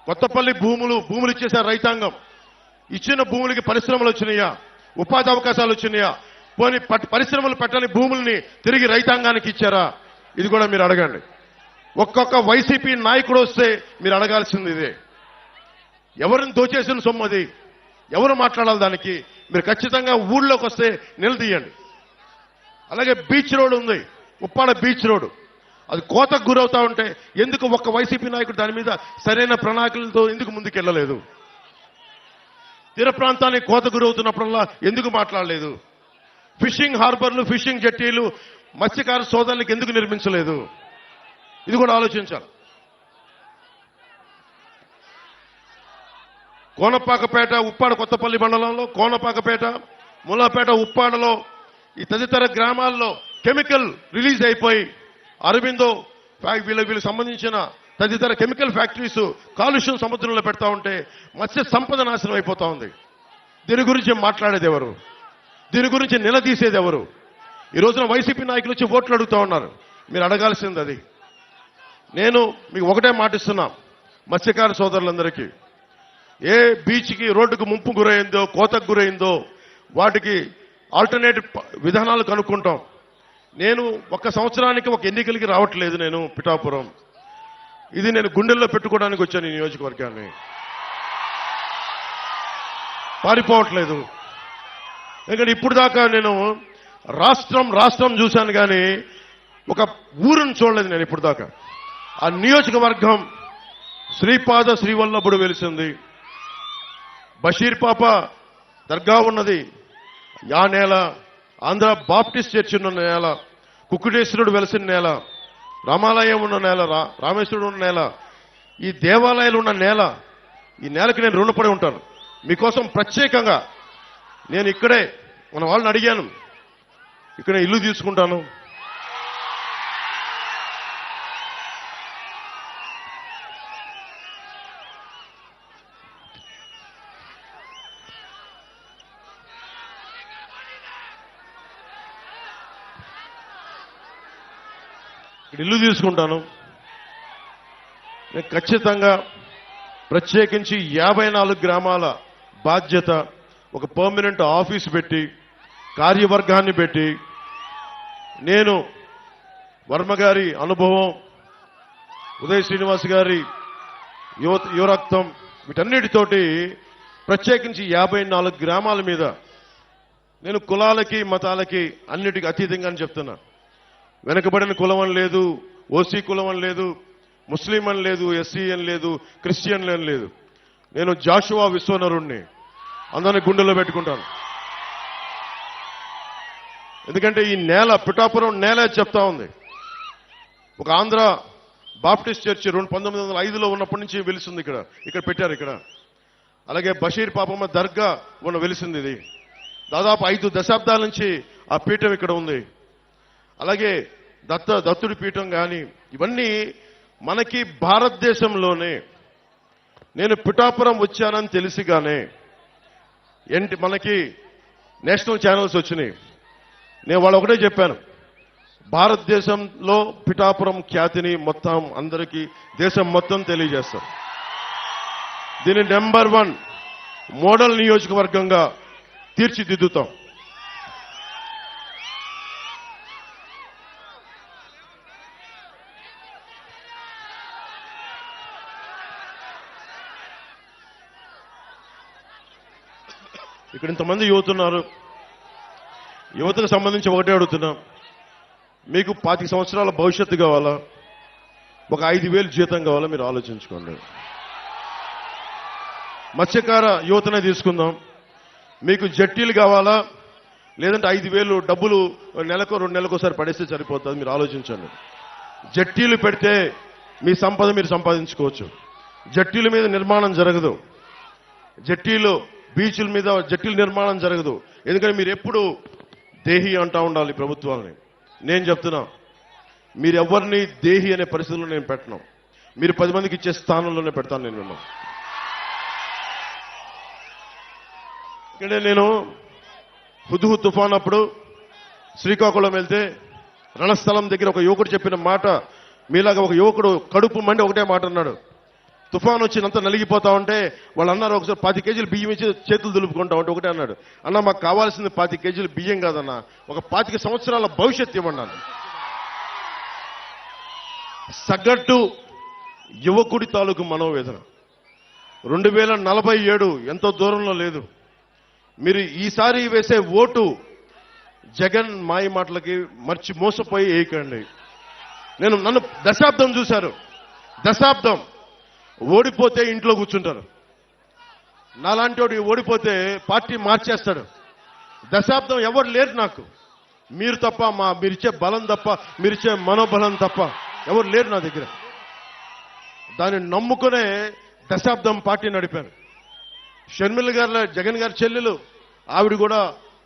కొత్తపల్లి భూములు ఇచ్చేశారు రైతాంగం. ఇచ్చిన భూములకి పరిశ్రమలు వచ్చినాయా? ఉపాధి అవకాశాలు వచ్చినాయా? పోనీ పరిశ్రమలు పెట్టని భూముల్ని తిరిగి రైతాంగానికి ఇచ్చారా? ఇది కూడా మీరు అడగండి. ఒక్కొక్క వైసీపీ నాయకుడు వస్తే మీరు అడగాల్సింది ఇదే. ఎవరిని దోచేసిన సొమ్మది? ఎవరు మాట్లాడాలి దానికి? మీరు ఖచ్చితంగా ఊళ్ళోకి వస్తే నిలదీయండి. అలాగే బీచ్ రోడ్ ఉంది, ఉప్పాడ బీచ్ రోడ్, అది కోతకు గురవుతా ఉంటే ఎందుకు ఒక్క వైసీపీ నాయకుడు దాని మీద సరైన ప్రణాళికలతో ఎందుకు ముందుకెళ్లలేదు? తీర ప్రాంతానికి కోత గురవుతున్నప్పుడల్లా ఎందుకు మాట్లాడలేదు? ఫిషింగ్ హార్బర్లు, ఫిషింగ్ జెట్టీలు మత్స్యకార సోదరులకు ఎందుకు నిర్మించలేదు? ఇది కూడా ఆలోచించాలి. కోనపాకపేట, ఉప్పాడ కొత్తపల్లి మండలంలో కోనపాకపేట, ములాపేట, ఉప్పాడలో ఈ తదితర గ్రామాల్లో కెమికల్ రిలీజ్ అయిపోయి అరవిందో వీళ్ళకి సంబంధించిన తదితర కెమికల్ ఫ్యాక్టరీస్ కాలుష్యం సముద్రంలో పెడతా ఉంటే మత్స్య సంపద నాశనం అయిపోతా ఉంది. దీని గురించి మాట్లాడేది ఎవరు? దీని గురించి నిలదీసేది ఎవరు? ఈ రోజున వైసీపీ నాయకులు వచ్చి ఓట్లు అడుగుతా ఉన్నారు. మీరు అడగాల్సింది అది. నేను మీకు ఒకటే మాటిస్తున్నా, మత్స్యకార సోదరులందరికీ, ఏ బీచ్కి రోడ్డుకు ముంపు గురైందో, కోతకు గురైందో వాటికి ఆల్టర్నేటివ్ విధానాలు కనుక్కుంటాం. నేను ఒక సంవత్సరానికి ఒక ఎన్నికలకి రావట్లేదు. నేను పిఠాపురం, ఇది నేను గుండెల్లో పెట్టుకోవడానికి వచ్చాను. ఈ నియోజకవర్గాన్ని పారిపోవట్లేదు. ఎందుకంటే ఇప్పుడు దాకా నేను రాష్ట్రం చూశాను, కానీ ఒక ఊరును చూడలేదు నేను ఇప్పుడు దాకా. ఆ నియోజకవర్గం శ్రీపాద శ్రీవల్లభుడు వెలిసింది, బషీర్ పాప దర్గా ఉన్నది ఆ నేల, ఆంధ్ర బాప్టిస్ట్ చర్చ్ ఉన్న నేల, కుక్కుటేశ్వరుడు వెలిసిన నేల, రామాలయం ఉన్న నేల, రామేశ్వరుడు ఉన్న నేల, ఈ దేవాలయాలు ఉన్న నేల. ఈ నేలకి నేను రుణపడి ఉంటాను. మీకోసం ప్రత్యేకంగా నేను ఇక్కడే మన వాళ్ళని అడిగాను, ఇక్కడ ఇల్లు తీసుకుంటాను. ఇల్లు తీసుకుంటాను. నేను ఖచ్చితంగా ప్రత్యేకించి 54 గ్రామాల బాధ్యత, ఒక పర్మనెంట్ ఆఫీస్ పెట్టి, కార్యవర్గాన్ని పెట్టి, నేను వర్మ గారి అనుభవం, ఉదయ్ శ్రీనివాస్ గారి యువరక్తం, వీటన్నిటితోటి ప్రత్యేకించి 54 గ్రామాల మీద నేను కులాలకి మతాలకి అన్నిటికీ అతీతంగా అని చెప్తున్నా. వెనకబడిన కులం అని లేదు, ఓసీ కులం అని లేదు, ముస్లిం అని లేదు, ఎస్సీ అని లేదు, క్రిస్టియన్ అని లేదు. నేను జాషువా విశ్వనరుణ్ణి, అందరినీ గుండెల్లో పెట్టుకుంటాను. ఎందుకంటే ఈ నేల, పిఠాపురం నేల చెప్తా ఉంది. ఒక ఆంధ్ర బాప్టిస్ట్ చర్చి 1905లో ఉన్నప్పటి నుంచి వెలిసింది. ఇక్కడ పెట్టారు. ఇక్కడ అలాగే బషీర్ పాపమ్మ దర్గా వెలిసింది. ఇది దాదాపు 5 దశాబ్దాల నుంచి ఆ పీఠం ఇక్కడ ఉంది. అలాగే దత్తుడి పీఠం కానీ, ఇవన్నీ మనకి భారతదేశంలోనే. నేను పిఠాపురం వచ్చానని తెలిసిగానే మనకి నేషనల్ ఛానల్స్ వచ్చినాయి. నేను వాళ్ళు ఒకటే చెప్పాను, భారతదేశంలో పిఠాపురం ఖ్యాతిని మొత్తం అందరికీ, దేశం మొత్తం తెలియజేస్తాం. దీన్ని నెంబర్ 1 మోడల్ నియోజకవర్గంగా తీర్చిదిద్దుతాం. ఇక్కడ ఇంతమంది యువత ఉన్నారు. యువతకు సంబంధించి ఒకటే అడుగుతున్నాం, మీకు 25 సంవత్సరాల భవిష్యత్తు కావాలా, ఒక 5,000 జీతం కావాలా? మీరు ఆలోచించుకోండి. మత్స్యకార యువతనే తీసుకుందాం. మీకు జట్టీలు కావాలా, లేదంటే 5,000 డబ్బులు నెలకు 2 నెలలకోసారి పడేస్తే సరిపోతుంది? మీరు ఆలోచించండి. జట్టీలు పెడితే మీ సంపద మీరు సంపాదించుకోవచ్చు. జట్టీల మీద నిర్మాణం జరగదు, జట్టీలు బీచ్ల మీద జట్టీల నిర్మాణం జరగదు. ఎందుకంటే మీరు ఎప్పుడు దేహి అంటా ఉండాలి ప్రభుత్వాన్ని. నేను చెప్తున్నా, మీరెవరిని దేహి అనే పరిస్థితుల్లో నేను పెట్టను. మీరు 10 మందికి ఇచ్చే స్థానంలోనే పెడతాను నేను మిమ్మల్ని. నేను హుద్హుద్ తుఫాన్ అప్పుడు శ్రీకాకుళం వెళ్తే రణస్థలం దగ్గర ఒక యువకుడు చెప్పిన మాట, మీలాగా ఒక యువకుడు కడుపు మండి ఒకటే మాట అన్నాడు. తుఫాన్ వచ్చినంత నలిగిపోతా ఉంటే వాళ్ళు అన్నారు, ఒకసారి 10 కేజీలు బియ్యం ఇచ్చి చేతులు దులుపుకుంటా ఉంటే ఒకటే అన్నాడు, అన్న మాకు కావాల్సింది 10 కేజీలు బియ్యం కాదన్నా, ఒక 25 సంవత్సరాల భవిష్యత్తు ఇవ్వన్నాను. సగటు యువకుడి తాలూకు మనోవేదన 2047 ఎంతో దూరంలో లేదు. మీరు ఈసారి వేసే ఓటు జగన్ మాయ మాటలకి మోసపోయి వేయకండి. నన్ను దశాబ్దం చూశారు. దశాబ్దం ఓడిపోతే ఇంట్లో కూర్చుంటారు. నాలాంటి వాడు ఓడిపోతే పార్టీ మార్చేస్తాడు. దశాబ్దం ఎవరు లేరు నాకు, మీరు తప్ప, మీరిచ్చే బలం తప్ప, మీరిచ్చే మనోబలం తప్ప ఎవరు లేరు నా దగ్గర. దాన్ని నమ్ముకునే దశాబ్దం పార్టీ నడిపాను. షర్మిల గారు, జగన్ గారి చెల్లెలు, ఆవిడ కూడా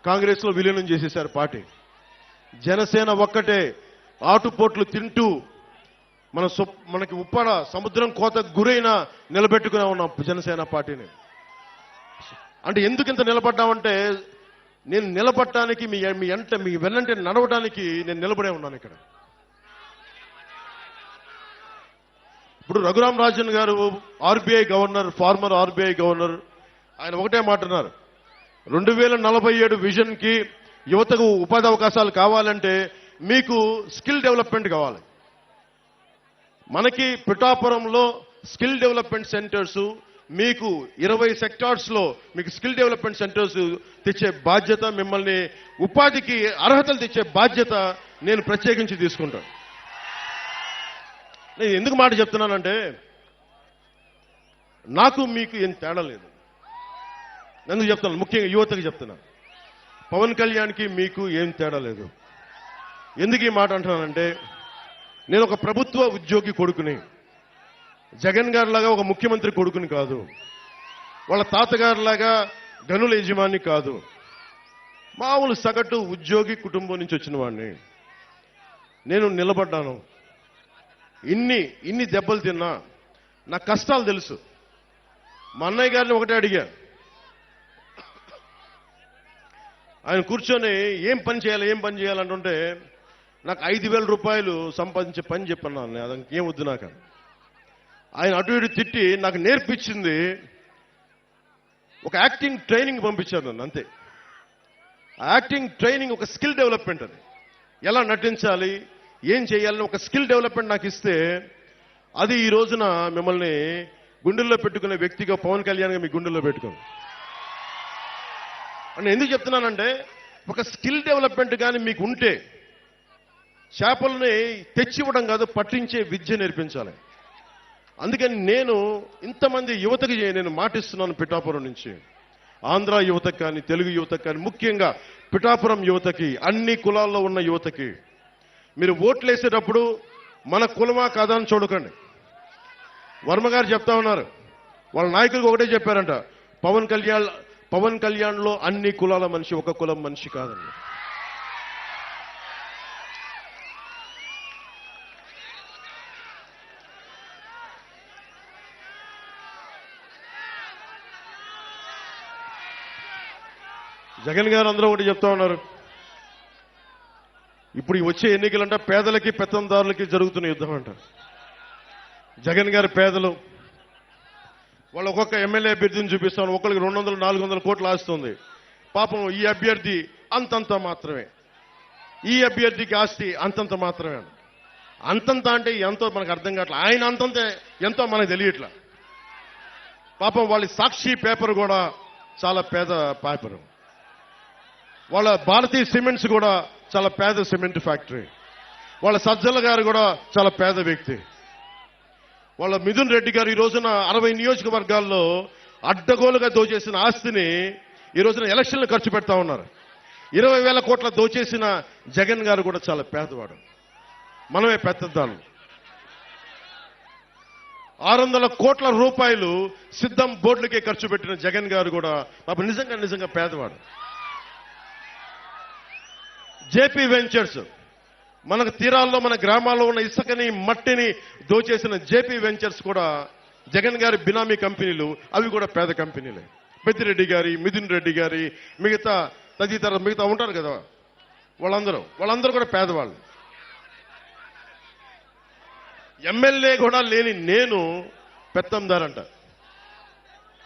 కాంగ్రెస్ లో విలీనం చేసేశారు పార్టీ. జనసేన ఒక్కటే ఆటుపోట్లు తింటూ మనకి ఉప్పాడ సముద్రం కోత గురైన నిలబెట్టుకునే ఉన్నాం జనసేన పార్టీని. అంటే ఎందుకు ఇంత నిలబడ్డామంటే, నేను నిలబడటానికి మీ వెన్నంటే నడవడానికి నేను నిలబడే ఉన్నాను ఇక్కడ. ఇప్పుడు రఘురామ్ రాజన్ గారు RBI governor, farmer RBI governor, ఆయన ఒకటే మాట అన్నారు, 2047 విజన్ కి యువతకు ఉపాధి అవకాశాలు కావాలంటే మీకు స్కిల్ డెవలప్మెంట్ కావాలి. మనకి పిఠాపురంలో స్కిల్ డెవలప్మెంట్ సెంటర్స్, మీకు 20 సెక్టార్స్ లో మీకు స్కిల్ డెవలప్మెంట్ సెంటర్స్ తెచ్చే బాధ్యత, మిమ్మల్ని ఉపాధికి అర్హతలు తెచ్చే బాధ్యత నేను ప్రత్యేకించి తీసుకుంటాను. నేను ఎందుకు మాట చెప్తున్నానంటే నాకు మీకు ఏం తేడా లేదు. ఎందుకు చెప్తున్నాను? ముఖ్యంగా యువతకి చెప్తున్నాను. పవన్ కళ్యాణ్కి మీకు ఏం తేడా లేదు. ఎందుకు ఈ మాట అంటున్నానంటే నేను ఒక ప్రభుత్వ ఉద్యోగి కొడుకుని, జగన్ గారిలాగా ఒక ముఖ్యమంత్రి కొడుకుని కాదు, వాళ్ళ తాతగారిలాగా గనుల యజమాని కాదు, మామూలు సగటు ఉద్యోగి కుటుంబం నుంచి వచ్చిన వాడిని. నేను నిలబడ్డాను. ఇన్ని దెబ్బలు తిన్నా నా కష్టాలు తెలుసు. మా అన్నయ్య గారిని ఒకటే అడిగా, ఆయన కూర్చొని ఏం పని చేయాలంటుంటే నాకు 5,000 రూపాయలు సంపాదించే పని చెప్పన్నా. అదానికి ఏం వద్దు నాకు. ఆయన అటు ఇటు తిట్టి నాకు నేర్పించింది ఒక యాక్టింగ్ ట్రైనింగ్ పంపించారు నన్ను, అంతే. ఆ యాక్టింగ్ ట్రైనింగ్ ఒక స్కిల్ డెవలప్మెంట్. అది ఎలా నటించాలి, ఏం చేయాలని ఒక స్కిల్ డెవలప్మెంట్ నాకు ఇస్తే, అది ఈ రోజున మిమ్మల్ని గుండెల్లో పెట్టుకునే వ్యక్తిగా పవన్ కళ్యాణ్గా మీ గుండెల్లో పెట్టుకోండి. నేను ఎందుకు చెప్తున్నానంటే ఒక స్కిల్ డెవలప్మెంట్ కానీ మీకు ఉంటే చేపల్ని తెచ్చివ్వడం కాదు, పట్టించే విద్య నేర్పించాలి. అందుకని నేను ఇంతమంది యువతకి నేను మాటిస్తున్నాను. పిఠాపురం నుంచి ఆంధ్ర యువతకు కానీ, తెలుగు యువతకు కానీ, ముఖ్యంగా పిఠాపురం యువతకి, అన్ని కులాల్లో ఉన్న యువతకి, మీరు ఓట్లు వేసేటప్పుడు మన కులమా కాదా అని చూడకండి. వర్మ గారు చెప్తా ఉన్నారు, వాళ్ళ నాయకులకు ఒకటే చెప్పారంట, పవన్ కళ్యాణ్లో అన్ని కులాల మనిషి, ఒక కులం మనిషి కాదండి. జగన్ గారు అందరూ ఒకటి చెప్తా ఉన్నారు, ఇప్పుడు వచ్చే ఎన్నికలంటే పేదలకి పెత్తందారులకి జరుగుతున్న యుద్ధం అంట. జగన్ గారి పేదలు వాళ్ళు ఒక్కొక్క ఎమ్మెల్యే అభ్యర్థిని చూపిస్తాను, ఒకరికి 200-400 కోట్లు ఆస్తుంది. పాపం ఈ అభ్యర్థి అంతంత మాత్రమే, ఈ అభ్యర్థికి ఆస్తి అంతంత మాత్రమే. అంతంత అంటే ఎంతో మనకు అర్థం కావట్లేదు. ఆయన అంతంత ఎంతో మనకు తెలియట్లా. పాపం వాళ్ళ సాక్షి పేపర్ కూడా చాలా పేద పేపరు. వాళ్ళ భారతీయ సిమెంట్స్ కూడా చాలా పేద సిమెంట్ ఫ్యాక్టరీ. వాళ్ళ సజ్జల గారు కూడా చాలా పేద వ్యక్తి. వాళ్ళ మిథున్ రెడ్డి గారు ఈ రోజున 60 నియోజకవర్గాల్లో అడ్డగోలుగా దోచేసిన ఆస్తిని ఈ రోజున ఎలక్షన్లు ఖర్చు పెడతా ఉన్నారు. 20,000 కోట్ల దోచేసిన జగన్ గారు కూడా చాలా పేదవాడు. మనమే పెద్దదాన్ని. 600 కోట్ల రూపాయలు సిద్ధం బోర్డులకే ఖర్చు పెట్టిన జగన్ గారు కూడా పాపం నిజంగా పేదవాడు. జేపీ వెంచర్స్, మనకు తీరాల్లో మన గ్రామాల్లో ఉన్న ఇసుకని మట్టిని దోచేసిన జేపీ వెంచర్స్ కూడా జగన్ గారి బినామీ కంపెనీలు, అవి కూడా పేద కంపెనీలే. పెద్దిరెడ్డి గారి, మిథున్ రెడ్డి గారి, మిగతా ఉంటారు కదా, వాళ్ళందరూ కూడా పేదవాళ్ళు. ఎమ్మెల్యే కూడా లేని నేను పెత్తందారంట.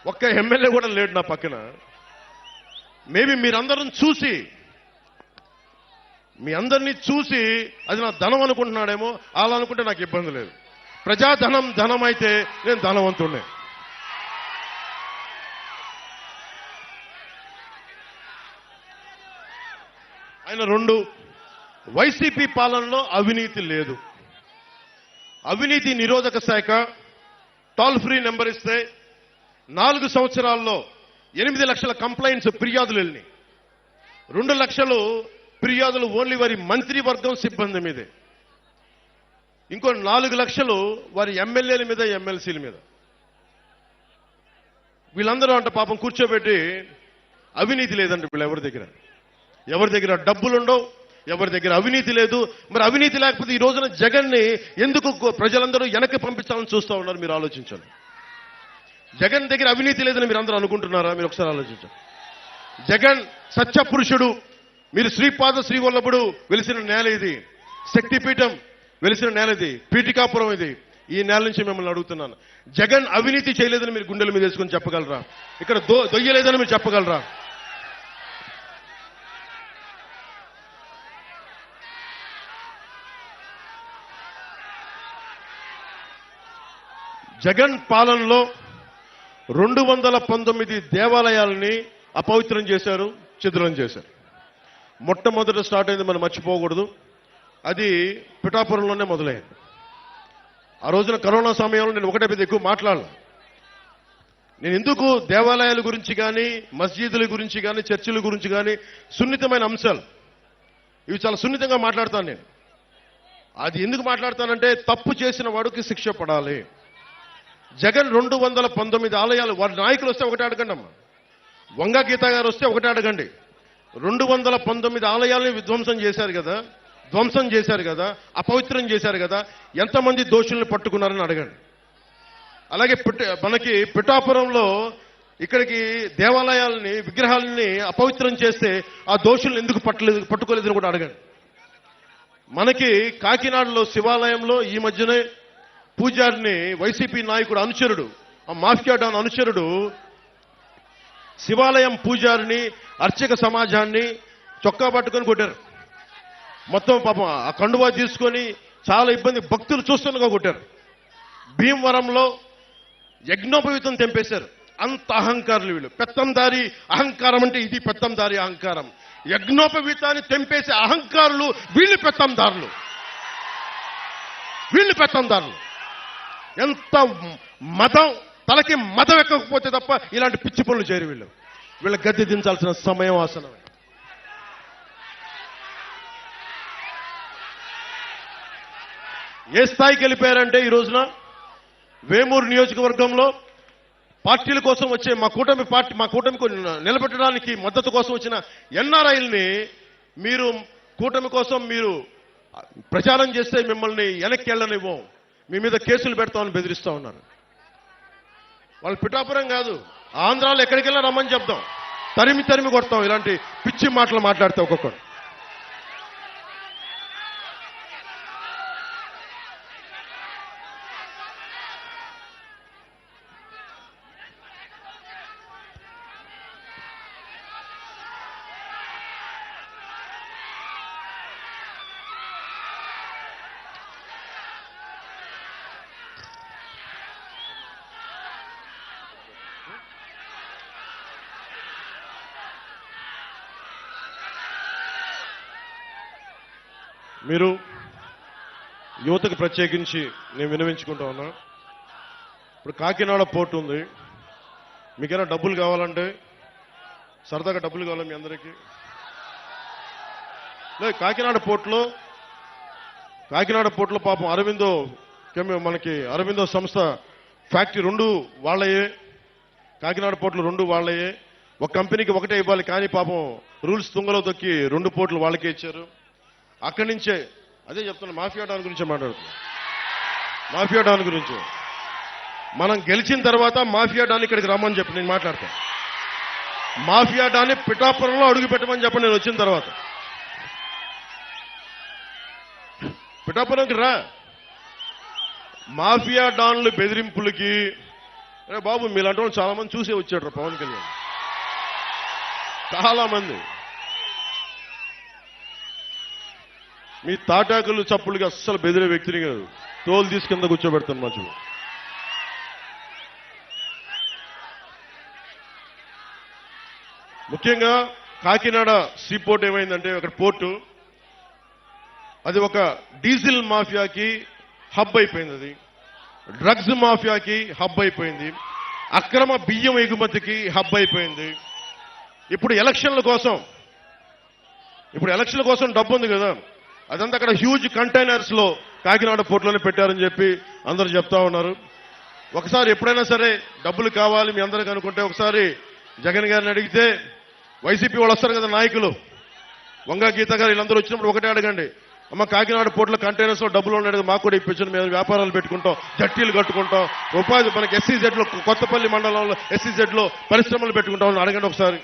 ఒక్క ఎమ్మెల్యే కూడా లేడు నా పక్కన. మేబీ మీ అందరినీ చూసి అది నా ధనం అనుకుంటున్నాడేమో. అలా అనుకుంటే నాకు ఇబ్బంది లేదు. ప్రజాధనం ధనం అయితే నేను ధనవంతుడినే. ఆయన 2, వైసీపీ పాలనలో అవినీతి లేదు. అవినీతి నిరోధక శాఖ టోల్ ఫ్రీ నెంబర్ ఇస్తే 4 సంవత్సరాల్లో 8 లక్షల కంప్లైంట్స్, ఫిర్యాదులు వెళ్ళినాయి. 2 లక్షలు ఫిర్యాదులు ఓన్లీ వారి మంత్రివర్గం సిబ్బంది మీదే. ఇంకో 4 లక్షలు వారి ఎమ్మెల్యేల మీద, ఎమ్మెల్సీల మీద. వీళ్ళందరూ అంట పాపం కూర్చోబెట్టి అవినీతి లేదంటే వీళ్ళు ఎవరి దగ్గర డబ్బులుండవు, ఎవరి దగ్గర అవినీతి లేదు. మరి అవినీతి లేకపోతే ఈ రోజున జగన్ని ఎందుకు ప్రజలందరూ వెనక్కి పంపించాలని చూస్తూ ఉన్నారు? మీరు ఆలోచించండి. జగన్ దగ్గర అవినీతి లేదని మీరు అందరూ అనుకుంటున్నారా? మీరు ఒకసారి ఆలోచించండి. జగన్ సత్య పురుషుడు. మీరు శ్రీపాద శ్రీవల్లభుడు వెలిసిన నేల ఇది, శక్తిపీఠం వెలిసిన నేల ఇది, పీఠికాపురం ఇది. ఈ నేల నుంచి మిమ్మల్ని అడుగుతున్నాను, జగన్ అవినీతి చేయలేదని మీరు గుండెల మీద వేసుకొని చెప్పగలరా? ఇక్కడ దొయ్యలేదని మీరు చెప్పగలరా? జగన్ పాలనలో 219 దేవాలయాలని అపవిత్రం చేశారు, ఛిద్రం చేశారు. మొట్టమొదట స్టార్ట్ అయింది మనం మర్చిపోకూడదు. అది పిఠాపురంలోనే మొదలైంది. ఆ రోజున కరోనా సమయంలో నేను ఒకటే పెద్ద ఎక్కువ మాట్లాడాలి. నేను ఎందుకు దేవాలయాల గురించి కానీ, మస్జిదుల గురించి కానీ, చర్చిల గురించి కానీ సున్నితమైన అంశాలు ఇవి చాలా సున్నితంగా మాట్లాడతాను నేను. అది ఎందుకు మాట్లాడతానంటే తప్పు చేసిన వాడికి శిక్ష పడాలి. జగన్ 219 ఆలయాలు వారి నాయకులు వస్తే ఒకటే అడగండి అమ్మా. వంగ గీత గారు వస్తే ఒకటే అడగండి. 219 ఆలయాలని విధ్వంసం చేశారు కదా, ధ్వంసం చేశారు కదా, అపవిత్రం చేశారు కదా, ఎంతమంది దోషుల్ని పట్టుకున్నారని అడగండి. అలాగే మనకి పిఠాపురంలో ఇక్కడికి దేవాలయాలని విగ్రహాలని అపవిత్రం చేస్తే ఆ దోషుల్ని ఎందుకు పట్టుకోలేదని కూడా అడగండి. మనకి కాకినాడలో శివాలయంలో ఈ మధ్యనే పూజారిని వైసీపీ నాయకుడు అనుచరుడు, ఆ మాఫియా డాన్ అనుచరుడు శివాలయం పూజారిని, అర్చక సమాజాన్ని చొక్కా పట్టుకొని కొట్టారు. మొత్తం పాపం ఆ కండువా తీసుకొని చాలా ఇబ్బంది, భక్తులు చూస్తుండగా కొట్టారు. భీమవరంలో యజ్ఞోపవీతం తెంపేశారు. అంత అహంకారులు వీళ్ళు. పెత్తందారి అహంకారం అంటే ఇది పెత్తందారి అహంకారం. యజ్ఞోపవీతాన్ని తెంపేసే అహంకారులు వీళ్ళు పెత్తందారులు. ఎంత మతం తలకి మతం ఎక్కకపోతే తప్ప ఇలాంటి పిచ్చి పనులు చేయరు వీళ్ళు. వీళ్ళ గద్దె దించాల్సిన సమయం ఆసనమే. ఏ స్థాయికి వెళ్ళిపోయారంటే ఈ రోజున వేమూరు నియోజకవర్గంలో పార్టీల కోసం వచ్చే మా కూటమికి నిలబెట్టడానికి మద్దతు కోసం వచ్చిన ఎన్ఆర్ఐల్ని మీరు కూటమి కోసం మీరు ప్రచారం చేస్తే మిమ్మల్ని వెనక్కి వెళ్ళనివ్వం, మీ మీద కేసులు పెడతామని బెదిరిస్తా ఉన్నారు. వాళ్ళు పిఠాపురం కాదు, ఆంధ్రాలో ఎక్కడికి వెళ్ళినా రమ్మని చెప్తాం, తరిమి కొడతాం ఇలాంటి పిచ్చి మాటలు మాట్లాడితే ఒక్కొక్కరు. మీరు యువతకు ప్రత్యేకించి నేను వినవించుకుంటా ఉన్నా. ఇప్పుడు కాకినాడ పోర్టు ఉంది, మీకైనా డబ్బులు కావాలంటే సరదాగా డబ్బులు కావాలి మీ అందరికీ. లేదు, కాకినాడ పోర్టులో పాపం మనకి అరవిందో సంస్థ ఫ్యాక్టరీ 2 వాళ్ళయే, కాకినాడ పోర్టులు 2 వాళ్ళయే. ఒక కంపెనీకి ఒకటే ఇవ్వాలి, కానీ పాపం రూల్స్ తుంగలో తొక్కి 2 పోర్టులు వాళ్ళకే ఇచ్చారు. అక్కడి నుంచే అదే చెప్తున్నా, మాఫియా డాన్ గురించి మాట్లాడుతున్నా. మాఫియా డాన్ గురించి మనం గెలిచిన తర్వాత మాఫియా డాన్ ఇక్కడికి రమ్మని చెప్పి నేను మాట్లాడతాను. మాఫియా డాన్ని పిఠాపురంలో అడుగు పెట్టమని చెప్పండి నేను వచ్చిన తర్వాత. పిఠాపురంకి రా. మాఫియా డాన్లు బెదిరింపులకి అరే బాబు మీలాంటి వాళ్ళు చాలా మంది చూసే వచ్చాడు పవన్ కళ్యాణ్. చాలా మంది మీ తాటాకులు చప్పులకి అస్సలు బెదిరే వ్యక్తిని కాదు, తోలు తీసి కింద కూర్చోబెడతాను మధ్యలో. ముఖ్యంగా కాకినాడ సీపోర్ట్ ఏమైందంటే అక్కడ పోర్టు అది ఒక డీజిల్ మాఫియాకి హబ్ అయిపోయింది, అది డ్రగ్స్ మాఫియాకి హబ్ అయిపోయింది, అక్రమ బియ్యం ఎగుమతికి హబ్ అయిపోయింది. ఇప్పుడు ఎలక్షన్ల కోసం డబ్బు ఉంది కదా, అదంతా అక్కడ హ్యూజ్ కంటైనర్స్ లో కాకినాడ పోర్టులోనే పెట్టారని చెప్పి అందరూ చెప్తా ఉన్నారు. ఒకసారి ఎప్పుడైనా సరే డబ్బులు కావాలి మీ అందరికి అనుకుంటే ఒకసారి జగన్ గారిని అడిగితే, వైసీపీ వాళ్ళు వస్తారు కదా నాయకులు, వంగ గీత గారు వీళ్ళందరూ వచ్చినప్పుడు ఒకటే అడగండి, అమ్మ కాకినాడ పోర్టుల కంటైనర్స్ లో డబ్బులు ఉన్నాయి మాకు కూడా ఇప్పించండి, మేము వ్యాపారాలు పెట్టుకుంటాం, జట్టీలు కట్టుకుంటాం, ఉపాధి మనకి SEZ లో కొత్తపల్లి మండలంలో SEZ లో పరిశ్రమలు పెట్టుకుంటాం అడగండి ఒకసారి.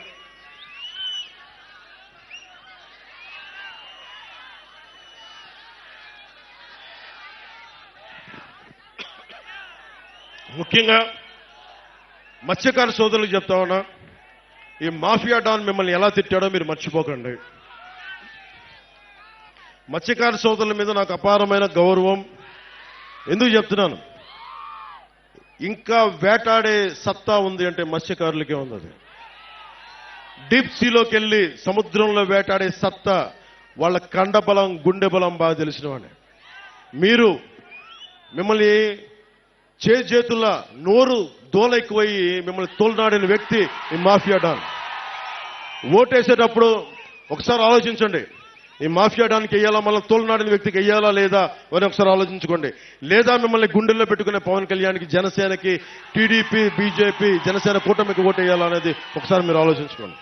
ముఖ్యంగా మత్స్యకార సోదరులకు చెప్తా ఉన్నా, ఈ మాఫియా డాన్ మిమ్మల్ని ఎలా తిట్టాడో మీరు మర్చిపోకండి. మత్స్యకార సోదరుల మీద నాకు అపారమైన గౌరవం. ఎందుకు చెప్తున్నాను, ఇంకా వేటాడే సత్తా ఉంది అంటే మత్స్యకారులకే ఉంది. అది డీప్ సీలోకి వెళ్ళి సముద్రంలో వేటాడే సత్తా వాళ్ళ కండబలం గుండె బలం బాగా తెలిసిన వాడిని. మీరు మిమ్మల్ని చేతుల నోరు దోలెక్కువయ్యి మిమ్మల్ని తోలనాడిన వ్యక్తి ఈ మాఫియా డాన్. ఓటేసేటప్పుడు ఒకసారి ఆలోచించండి, ఈ మాఫియా డాన్కి వెయ్యాలా, మళ్ళీ తోలనాడిన వ్యక్తికి వెయ్యాలా లేదా అని ఒకసారి ఆలోచించుకోండి. లేదా మిమ్మల్ని గుండెల్లో పెట్టుకునే పవన్ కళ్యాణ్కి, జనసేనకి, టీడీపీ, బీజేపీ, జనసేన కూటమికి ఓటు వేయాలా అనేది ఒకసారి మీరు ఆలోచించుకోండి.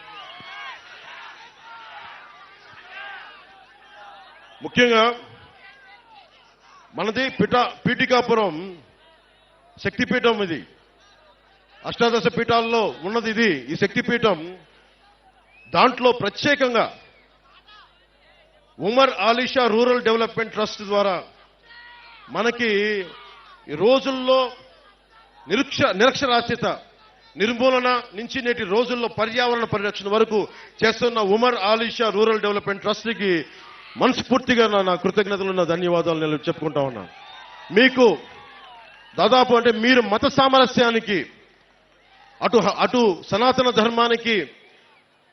ముఖ్యంగా మనది పీఠికాపురం శక్తిపీఠం. ఇది అష్టాదశ పీఠాల్లో ఉన్నది. ఇది ఈ శక్తిపీఠం. దాంట్లో ప్రత్యేకంగా Umar Alisha rural development trust ద్వారా మనకి ఈ రోజుల్లో నిరక్షరాస్యత నిర్మూలన నుంచి నేటి రోజుల్లో పర్యావరణ పరిరక్షణ వరకు చేస్తున్న ఉమర్ ఆలీషా రూరల్ డెవలప్మెంట్ ట్రస్ట్కి మనస్ఫూర్తిగా నా కృతజ్ఞతలు, నా ధన్యవాదాలు నేను చెప్పుకుంటా ఉన్నాను. మీకు దాదాపు అంటే మీరు మత సామరస్యానికి, అటు సనాతన ధర్మానికి,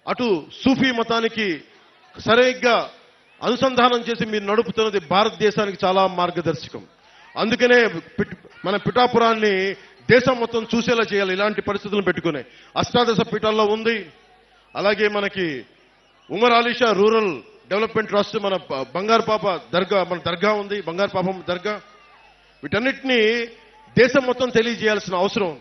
అటు సూఫీ మతానికి సరిగ్గా అనుసంధానం చేసి మీరు నడుపుతున్నది భారతదేశానికి చాలా మార్గదర్శకం. అందుకనే మన పిఠాపురాన్ని దేశం మొత్తం చూసేలా చేయాలి. ఇలాంటి పరిస్థితులను పెట్టుకునే అష్టాదశ పీఠాల్లో ఉంది. అలాగే మనకి Umar Alisha rural development trust, మన బంగారు పాప దర్గా, మన దర్గా ఉంది, బంగారు పాపం దర్గా. వీటన్నిటినీ దేశం మొత్తం తెలియజేయాల్సిన అవసరం.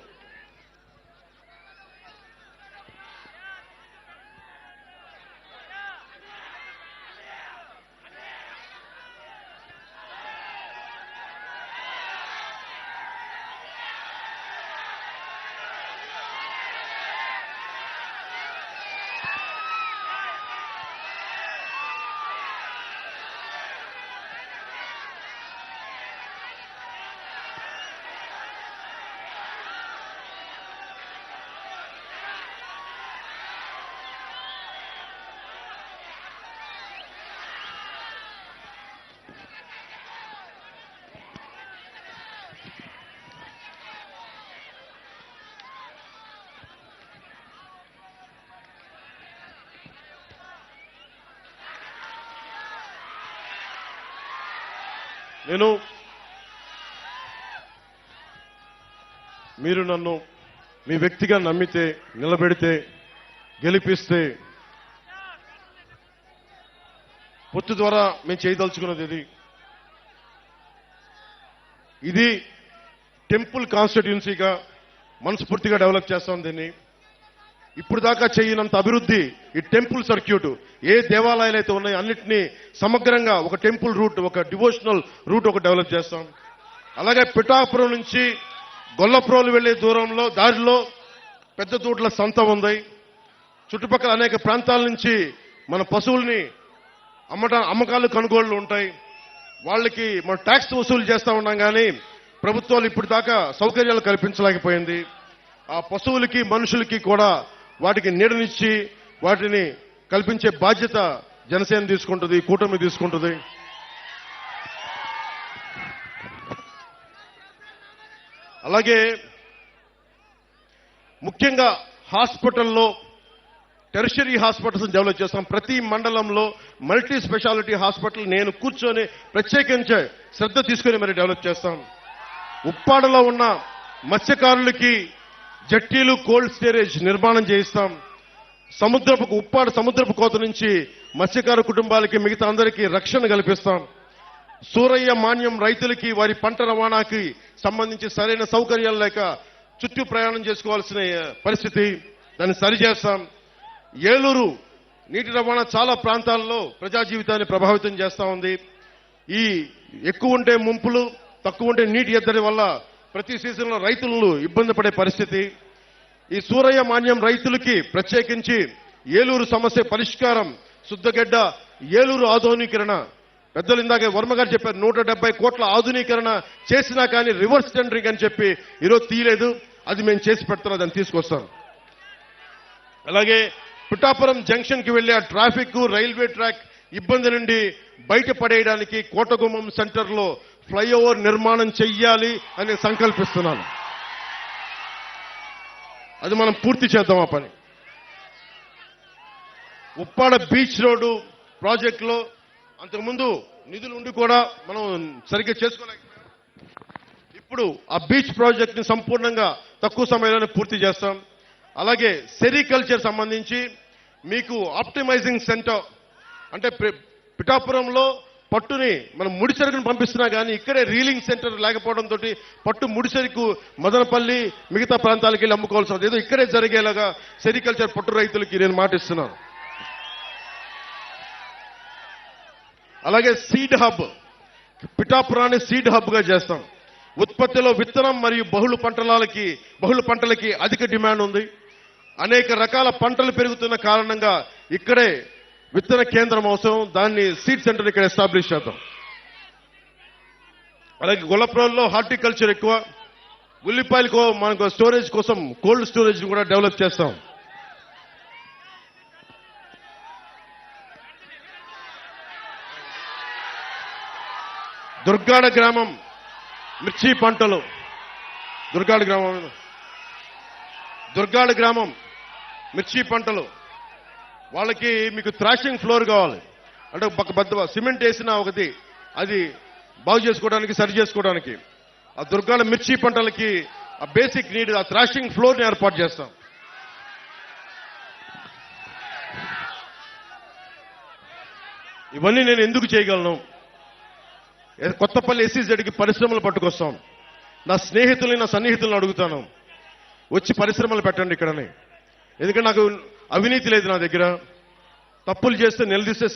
మీరు నన్ను మీ వ్యక్తిగా నమ్మితే, నిలబెడితే, గెలిపిస్తే పొత్తు ద్వారా మేము చేయదలుచుకున్నది ఇది టెంపుల్ కాన్స్టిట్యున్సీగా మనస్ఫూర్తిగా డెవలప్ చేస్తాం. దీన్ని ఇప్పుడు దాకా చేయనంత అభివృద్ధి ఈ టెంపుల్ సర్క్యూట్, ఏ దేవాలయాలు అయితే ఉన్నాయో అన్నింటినీ సమగ్రంగా ఒక టెంపుల్ రూట్, ఒక డివోషనల్ రూట్ ఒక డెవలప్ చేస్తాం. అలాగే పిఠాపురం నుంచి గొల్లప్రోలు వెళ్లే దారిలో పెద్ద దూట్ల సంత ఉంది. చుట్టుపక్కల అనేక ప్రాంతాల నుంచి మన పశువుల్ని అమ్మకాలు, కొనుగోళ్లు ఉంటాయి. వాళ్ళకి మనం ట్యాక్స్ వసూలు చేస్తా ఉన్నాం, కానీ ప్రభుత్వాలు ఇప్పుడు దాకా సౌకర్యాలు కల్పించలేకపోయింది. ఆ పశువులకి, మనుషులకి కూడా వాటికి నీడనిచ్చి వాటిని కల్పించే బాధ్యత జనసేన తీసుకుంటుంది, కూటమి తీసుకుంటుంది. అలాగే ముఖ్యంగా హాస్పిటల్లో టెరిషరీ హాస్పిటల్స్ డెవలప్ చేస్తాం. ప్రతి మండలంలో మల్టీ స్పెషాలిటీ హాస్పిటల్ నేను కూర్చొని ప్రత్యేకించే శ్రద్ధ తీసుకుని మరి డెవలప్ చేస్తాం. ఉప్పాడలో ఉన్న మత్స్యకారులకి జట్టీలు, కోల్డ్ స్టోరేజ్ నిర్మాణం చేయిస్తాం. ఉప్పాడ సముద్రపు కోత నుంచి మత్స్యకారు కుటుంబాలకి, మిగతా అందరికీ రక్షణ కల్పిస్తాం. సూరయ్య మాన్యం రైతులకి వారి పంట రవాణాకి సంబంధించి సరైన సౌకర్యాలు లేక చుట్టూ ప్రయాణం చేసుకోవాల్సిన పరిస్థితి, దాన్ని సరిచేస్తాం. ఏలూరు నీటి రవాణా చాలా ప్రాంతాల్లో ప్రజా జీవితాన్ని ప్రభావితం చేస్తా ఉంది. ఈ ఎక్కువ ఉంటే ముంపులు, తక్కువ ఉంటే నీటి ఎద్దడి వల్ల ప్రతి సీజన్లో రైతులు ఇబ్బంది పడే పరిస్థితి. ఈ సూరయ్య మాన్యం రైతులకి ప్రత్యేకించి ఏలూరు సమస్య పరిష్కారం, శుద్ధగడ్డ ఏలూరు ఆధునీకరణ, పెద్దలు ఇందాక వర్మ గారు చెప్పారు 170 కోట్ల ఆధునీకరణ చేసినా కానీ రివర్స్ టెండరింగ్ అని చెప్పి ఈరోజు తీయలేదు. అది మేము చేసి పెడుతున్నాం, దాన్ని తీసుకొస్తాం. అలాగే పిఠాపురం జంక్షన్ కి వెళ్లే ఆ ట్రాఫిక్, రైల్వే ట్రాక్ ఇబ్బంది నుండి బయటపడేయడానికి కోటగుమ్మం సెంటర్ లో ఫ్లైఓవర్ నిర్మాణం చెయ్యాలి అని సంకల్పిస్తున్నాను. అది మనం పూర్తి చేద్దాం ఆ పని. ఉప్పాడ బీచ్ రోడ్డు ప్రాజెక్టులో అంతకుముందు నిధులు ఉండి కూడా మనం సరిగ్గా చేసుకోలేకపోయాం. ఇప్పుడు ఆ బీచ్ ప్రాజెక్ట్ ని సంపూర్ణంగా తక్కువ సమయంలోనే పూర్తి చేస్తాం. అలాగే సెరికల్చర్ సంబంధించి మీకు ఆప్టిమైజింగ్ సెంటర్ అంటే పిఠాపురంలో పట్టుని మనం ముడిసరుకుని పంపిస్తున్నా కానీ ఇక్కడే రీలింగ్ సెంటర్ లేకపోవడంతో పట్టు ముడిసరుకు మదనపల్లి మిగతా ప్రాంతాలకు వెళ్ళి అమ్ముకోవాల్సి ఏదో ఇక్కడే జరిగేలాగా సెరికల్చర్ పట్టు రైతులకి నేను మాటిస్తున్నాను. అలాగే సీడ్ హబ్, పిఠాపురాన్ని సీడ్ హబ్ గా చేస్తాం. ఉత్పత్తిలో విత్తనం మరియు బహుళ పంటలకి అధిక డిమాండ్ ఉంది. అనేక రకాల పంటలు పెరుగుతున్న కారణంగా ఇక్కడే విత్తన కేంద్రం అవసరం. దాన్ని సీడ్ సెంటర్ ఇక్కడ ఎస్టాబ్లిష్ చేద్దాం. అలాగే గొల్లప్రోల్లో హార్టికల్చర్ ఎక్కువ. ఉల్లిపాయలకు మనకు స్టోరేజ్ కోసం కోల్డ్ స్టోరేజ్ కూడా డెవలప్ చేస్తాం. దుర్గాడ గ్రామం మిర్చి పంటలు, దుర్గాడ గ్రామం మిర్చి పంటలు వాళ్ళకి మీకు థ్రాషింగ్ ఫ్లోర్ కావాలి. అంటే ఒక సిమెంట్ వేసిన ఒకటి అది బాగు చేసుకోవడానికి సరి చేసుకోవడానికి ఆ దుర్గాడ మిర్చి పంటలకి ఆ బేసిక్ నీడ్ ఆ థ్రాషింగ్ ఫ్లోర్ ని ఏర్పాటు చేస్తాం. ఇవన్నీ నేను ఎందుకు చేయగలను? కొత్తపల్లి ఎస్సీజెడ్కి పరిశ్రమలు పట్టుకొస్తాం. నా స్నేహితుల్ని నా సన్నిహితులను అడుగుతాను, వచ్చి పరిశ్రమలు పెట్టండి ఇక్కడని. ఎందుకంటే నాకు అవినీతి లేదు, నా దగ్గర తప్పులు చేస్తే నిలదీసే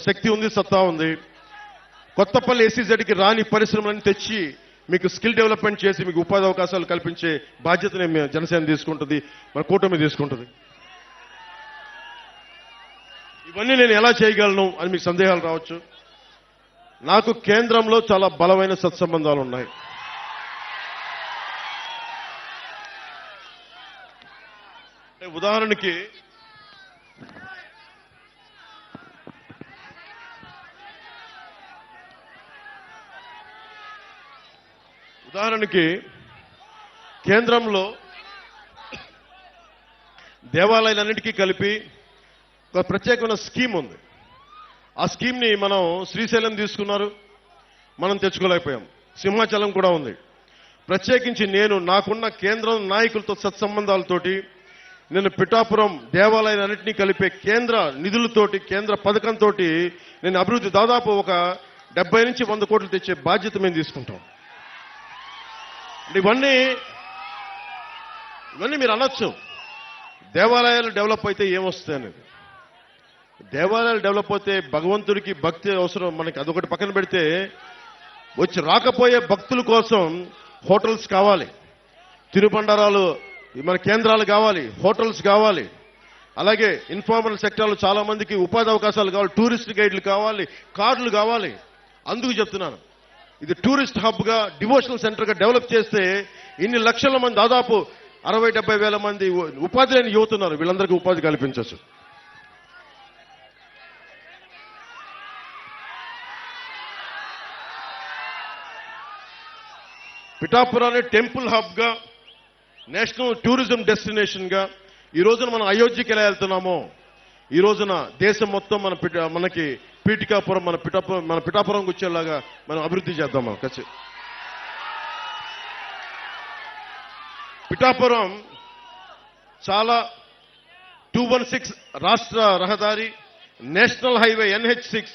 శక్తి ఉంది, సత్తా ఉంది. కొత్తపల్లి ఎస్సీజెడ్కి రాని పరిశ్రమలను తెచ్చి మీకు స్కిల్ డెవలప్మెంట్ చేసి మీకు ఉపాధి అవకాశాలు కల్పించే బాధ్యతని జనసేన తీసుకుంటుంది, మన కూటమి తీసుకుంటుంది. ఇవన్నీ నేను ఎలా చేయగలను అని మీకు సందేహాలు రావచ్చు. నాకు కేంద్రంలో చాలా బలమైన సత్సంబంధాలు ఉన్నాయి. ఉదాహరణకి కేంద్రంలో దేవాలయాలన్నింటికీ కలిపి ఒక ప్రత్యేకమైన స్కీమ్ ఉంది. ఆ స్కీమ్ ని మనం శ్రీశైలం తీసుకున్నారు, మనం తెచ్చుకోలేకపోయాం. సింహాచలం కూడా ఉంది. ప్రత్యేకించి నాకున్న కేంద్రం నాయకులతో సత్సంబంధాలతోటి నేను పిఠాపురం దేవాలయాలన్నింటినీ కలిపే కేంద్ర నిధులతోటి కేంద్ర పథకంతో నేను అభివృద్ధి దాదాపు ఒక 70 నుంచి 100 కోట్లు తెచ్చే బాధ్యత మేము తీసుకుంటాం. ఇవన్నీ మీరు అనొచ్చు, దేవాలయాలు డెవలప్ అయితే ఏమొస్తాయి అనేది. దేవాలయాలు డెవలప్ అయితే భగవంతుడికి భక్తి అవసరం. మనకి అదొకటి పక్కన పెడితే వచ్చి రాకపోయే భక్తుల కోసం హోటల్స్ కావాలి, తిరుబండారాలు మన కేంద్రాలు కావాలి, హోటల్స్ కావాలి. అలాగే ఇన్ఫార్మల్ సెక్టార్లో చాలా మందికి ఉపాధి అవకాశాలు కావాలి, టూరిస్ట్ గైడ్లు కావాలి, కార్లు కావాలి. అందుకు చెప్తున్నాను, ఇది టూరిస్ట్ హబ్ గా డివోషనల్ సెంటర్ గా డెవలప్ చేస్తే ఇన్ని లక్షల మంది దాదాపు 60-70 వేల మంది ఉపాధి లేని యువతున్నారు. వీళ్ళందరికీ ఉపాధి కల్పించవచ్చు. పిఠాపురాన్ని టెంపుల్ హబ్ గా నేషనల్ టూరిజం డెస్టినేషన్ గా ఈ రోజున మనం అయోధ్యకి ఎలా వెళ్తున్నామో ఈ రోజున దేశం మొత్తం మనకి పీఠికాపురం మన పిఠాపురంకి వచ్చేలాగా మనం అభివృద్ధి చేద్దాం. మనం పిఠాపురం చాలా 216 రాష్ట్ర రహదారి, national highway NH6,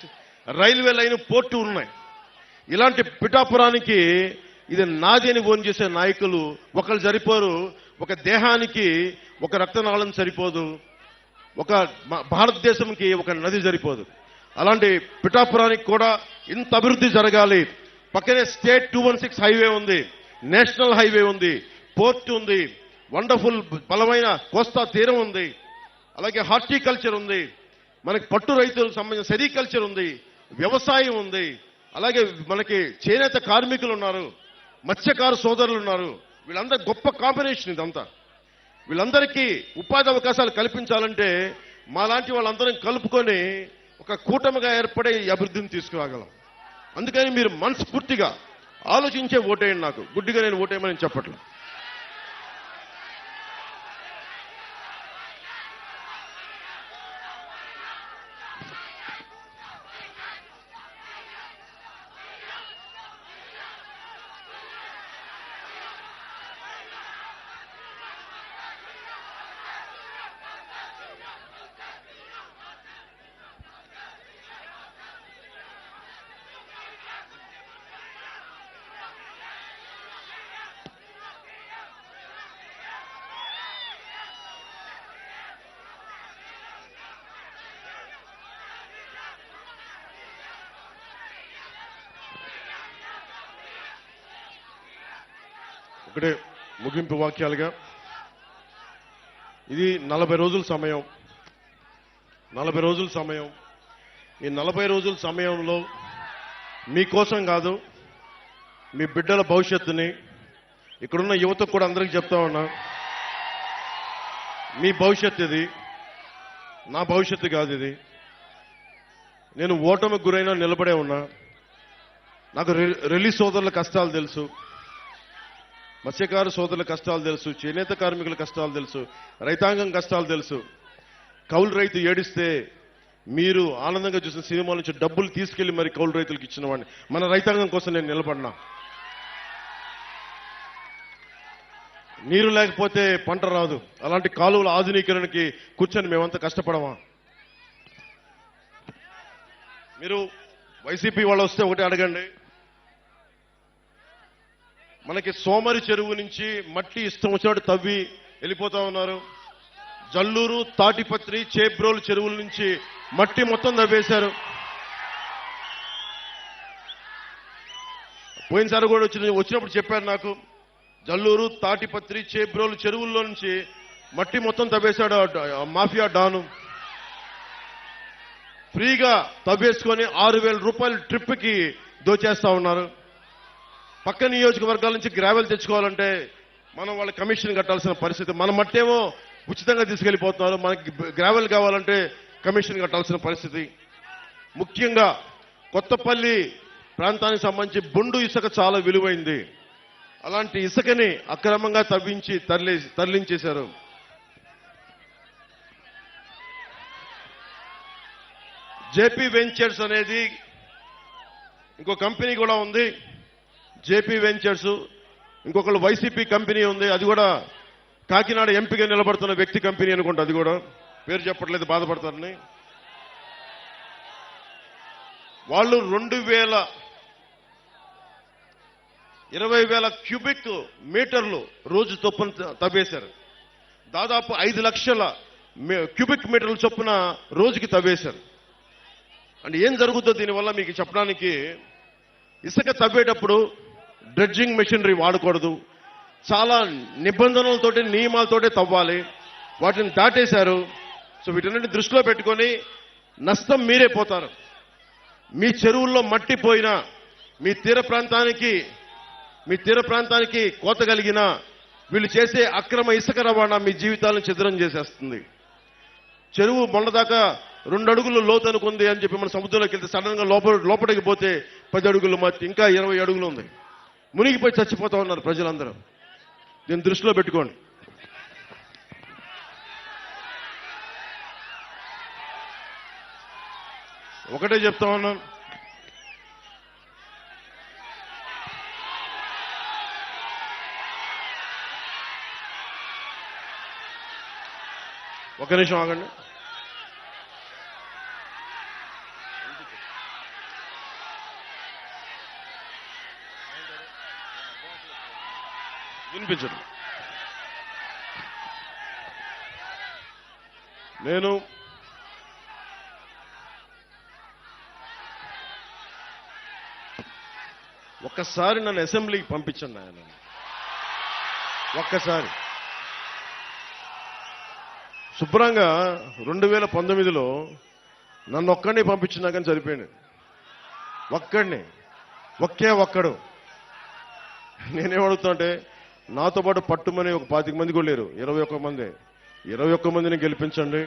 railway line, port ఉన్నాయి. ఇలాంటి పిఠాపురానికి ఇది నాది అని ఓన్ చేసే నాయకులు ఒకళ్ళు సరిపోరు. ఒక దేహానికి ఒక రక్తనాళం సరిపోదు, ఒక భారతదేశంకి ఒక నది సరిపోదు. అలాంటి పిఠాపురానికి కూడా ఇంత అభివృద్ధి జరగాలి. పక్కనే స్టేట్ 216 హైవే ఉంది, నేషనల్ హైవే ఉంది, పోర్ట్ ఉంది, వండర్ఫుల్ బలమైన కోస్తా తీరం ఉంది, అలాగే హార్టికల్చర్ ఉంది, మనకి పట్టు రైతులకు సంబంధించిన సెరికల్చర్ ఉంది, వ్యవసాయం ఉంది, అలాగే మనకి చేనేత కార్మికులు ఉన్నారు, మత్స్యకార సోదరులు ఉన్నారు. వీళ్ళందరూ గొప్ప కాంబినేషన్ ఇదంతా. వీళ్ళందరికీ ఉపాధి అవకాశాలు కల్పించాలంటే మాలాంటి వాళ్ళందరం కలుపుకొని ఒక కూటమిగా ఏర్పడే ఈ అభివృద్ధిని తీసుకురాగలం. అందుకని మీరు మనస్ఫూర్తిగా ఆలోచించే ఓటేయండి. నాకు గుడ్డిగా నేను ఓటేయమని చెప్పట్లేదు. ఒకటే ముగింపు వాక్యాలుగా ఇది 40 రోజుల సమయం. 40 రోజుల సమయం. ఈ 40 రోజుల సమయంలో మీకోసం కాదు, మీ బిడ్డల భవిష్యత్తుని, ఇక్కడున్న యువతకు కూడా అందరికీ చెప్తా ఉన్నా, మీ భవిష్యత్తు ఇది, నా భవిష్యత్తు కాదు ఇది. నేను ఓటమికి గురైనా నిలబడే ఉన్నా. నాకు రిలీజ్ సోదరుల కష్టాలు తెలుసు, మత్స్యకారు సోదరుల కష్టాలు తెలుసు, చేనేత కార్మికుల కష్టాలు తెలుసు, రైతాంగం కష్టాలు తెలుసు. కౌలు రైతు ఏడిస్తే మీరు ఆనందంగా చూసిన సినిమాల నుంచి డబ్బులు తీసుకెళ్లి మరి కౌలు రైతులకు ఇచ్చిన వాడిని. మన రైతాంగం కోసం నేను నిలబడినా. నీరు లేకపోతే పంట రాదు. అలాంటి కాలువల ఆధునీకరణకి కూర్చొని మేమంతా కష్టపడమా? మీరు వైసీపీ వాళ్ళు వస్తే ఒకటి అడగండి, మనకి సోమరి చెరువు నుంచి మట్టి ఇష్టం వచ్చినట్టు తవ్వి వెళ్ళిపోతా ఉన్నారు. జల్లూరు, తాటిపత్రి, చేబ్రోలు చెరువుల నుంచి మట్టి మొత్తం తవ్వేశారు. పోయినసారి కూడా వచ్చినప్పుడు చెప్పారు నాకు, జల్లూరు, తాటిపత్రి, చేబ్రోలు చెరువుల్లో నుంచి మట్టి మొత్తం తవ్వేశాడు మాఫియా డాను. ఫ్రీగా తవ్వేసుకొని 6,000 రూపాయల ట్రిప్కి దోచేస్తా ఉన్నారు. పక్క నియోజకవర్గాల నుంచి గ్రావెల్ తెచ్చుకోవాలంటే మనం వాళ్ళ కమిషన్ కట్టాల్సిన పరిస్థితి. మన మట్టేమో ఉచితంగా తీసుకెళ్లిపోతున్నారు, మనకి గ్రావెల్ కావాలంటే కమిషన్ కట్టాల్సిన పరిస్థితి. ముఖ్యంగా కొత్తపల్లి ప్రాంతానికి సంబంధించి బొండు ఇసుక చాలా విలువైంది. అలాంటి ఇసుకని అక్రమంగా తవ్వించి తరలించేశారు. జేపీ వెంచర్స్ అనేది ఇంకో కంపెనీ కూడా ఉంది. జేపీ వెంచర్స్, ఇంకొకళ్ళు వైసీపీ కంపెనీ ఉంది. అది కూడా కాకినాడ ఎంపీగా నిలబడుతున్న వ్యక్తి కంపెనీ అనుకుంటా. అది కూడా పేరు చెప్పట్లేదు, బాధపడతారని. వాళ్ళు 20,000 క్యూబిక్ మీటర్లు రోజు చొప్పున తవ్వేశారు. దాదాపు 5 లక్షల క్యూబిక్ మీటర్ల చొప్పున రోజుకి తవ్వేశారు. అంటే ఏం జరుగుతుందో దీనివల్ల మీకు చెప్పడానికి, ఇసుక తవ్వేటప్పుడు డ్రెడ్జింగ్ మెషినరీ వాడకూడదు, చాలా నిబంధనలతోటి నియమాలతోటి తవ్వాలి. వాటిని దాటేశారు. సో వీటన్నిటిని దృష్టిలో పెట్టుకొని నష్టం మీరే పోతారు. మీ చెరువుల్లో మట్టి పోయినా, మీ తీర ప్రాంతానికి కోత కలిగిన వీళ్ళు చేసే అక్రమ ఇసుక రవాణా మీ జీవితాలను ఛిద్రం చేసేస్తుంది. చెరువు మొన్నదాకా 2 అడుగులు లోతు అనుకుంది అని చెప్పి మన సముద్రంలోకి వెళ్తే సడన్ గా లోపలికి పోతే 10 అడుగులు మట్టి, ఇంకా 20 అడుగులు ఉంది. మునిగిపోయి చచ్చిపోతా ఉన్నారు ప్రజలందరూ. దీన్ని దృష్టిలో పెట్టుకోండి. ఒకటే చెప్తా ఉన్నాను, ఒక నిమిషం ఆగండి. వినిపించండి. నేను ఒక్కసారి నన్ను అసెంబ్లీకి పంపించండి ఆయన. ఒక్కసారి శుభ్రంగా 2019లో నన్ను ఒక్కడిని పంపించినా కానీ సరిపోయింది. ఒక్కడు. నేనేమడుగుతానంటే, నాతో పాటు పట్టుమని ఒక 25 మంది కూడా లేరు, 21 మంది. 21 మందిని గెలిపించండి,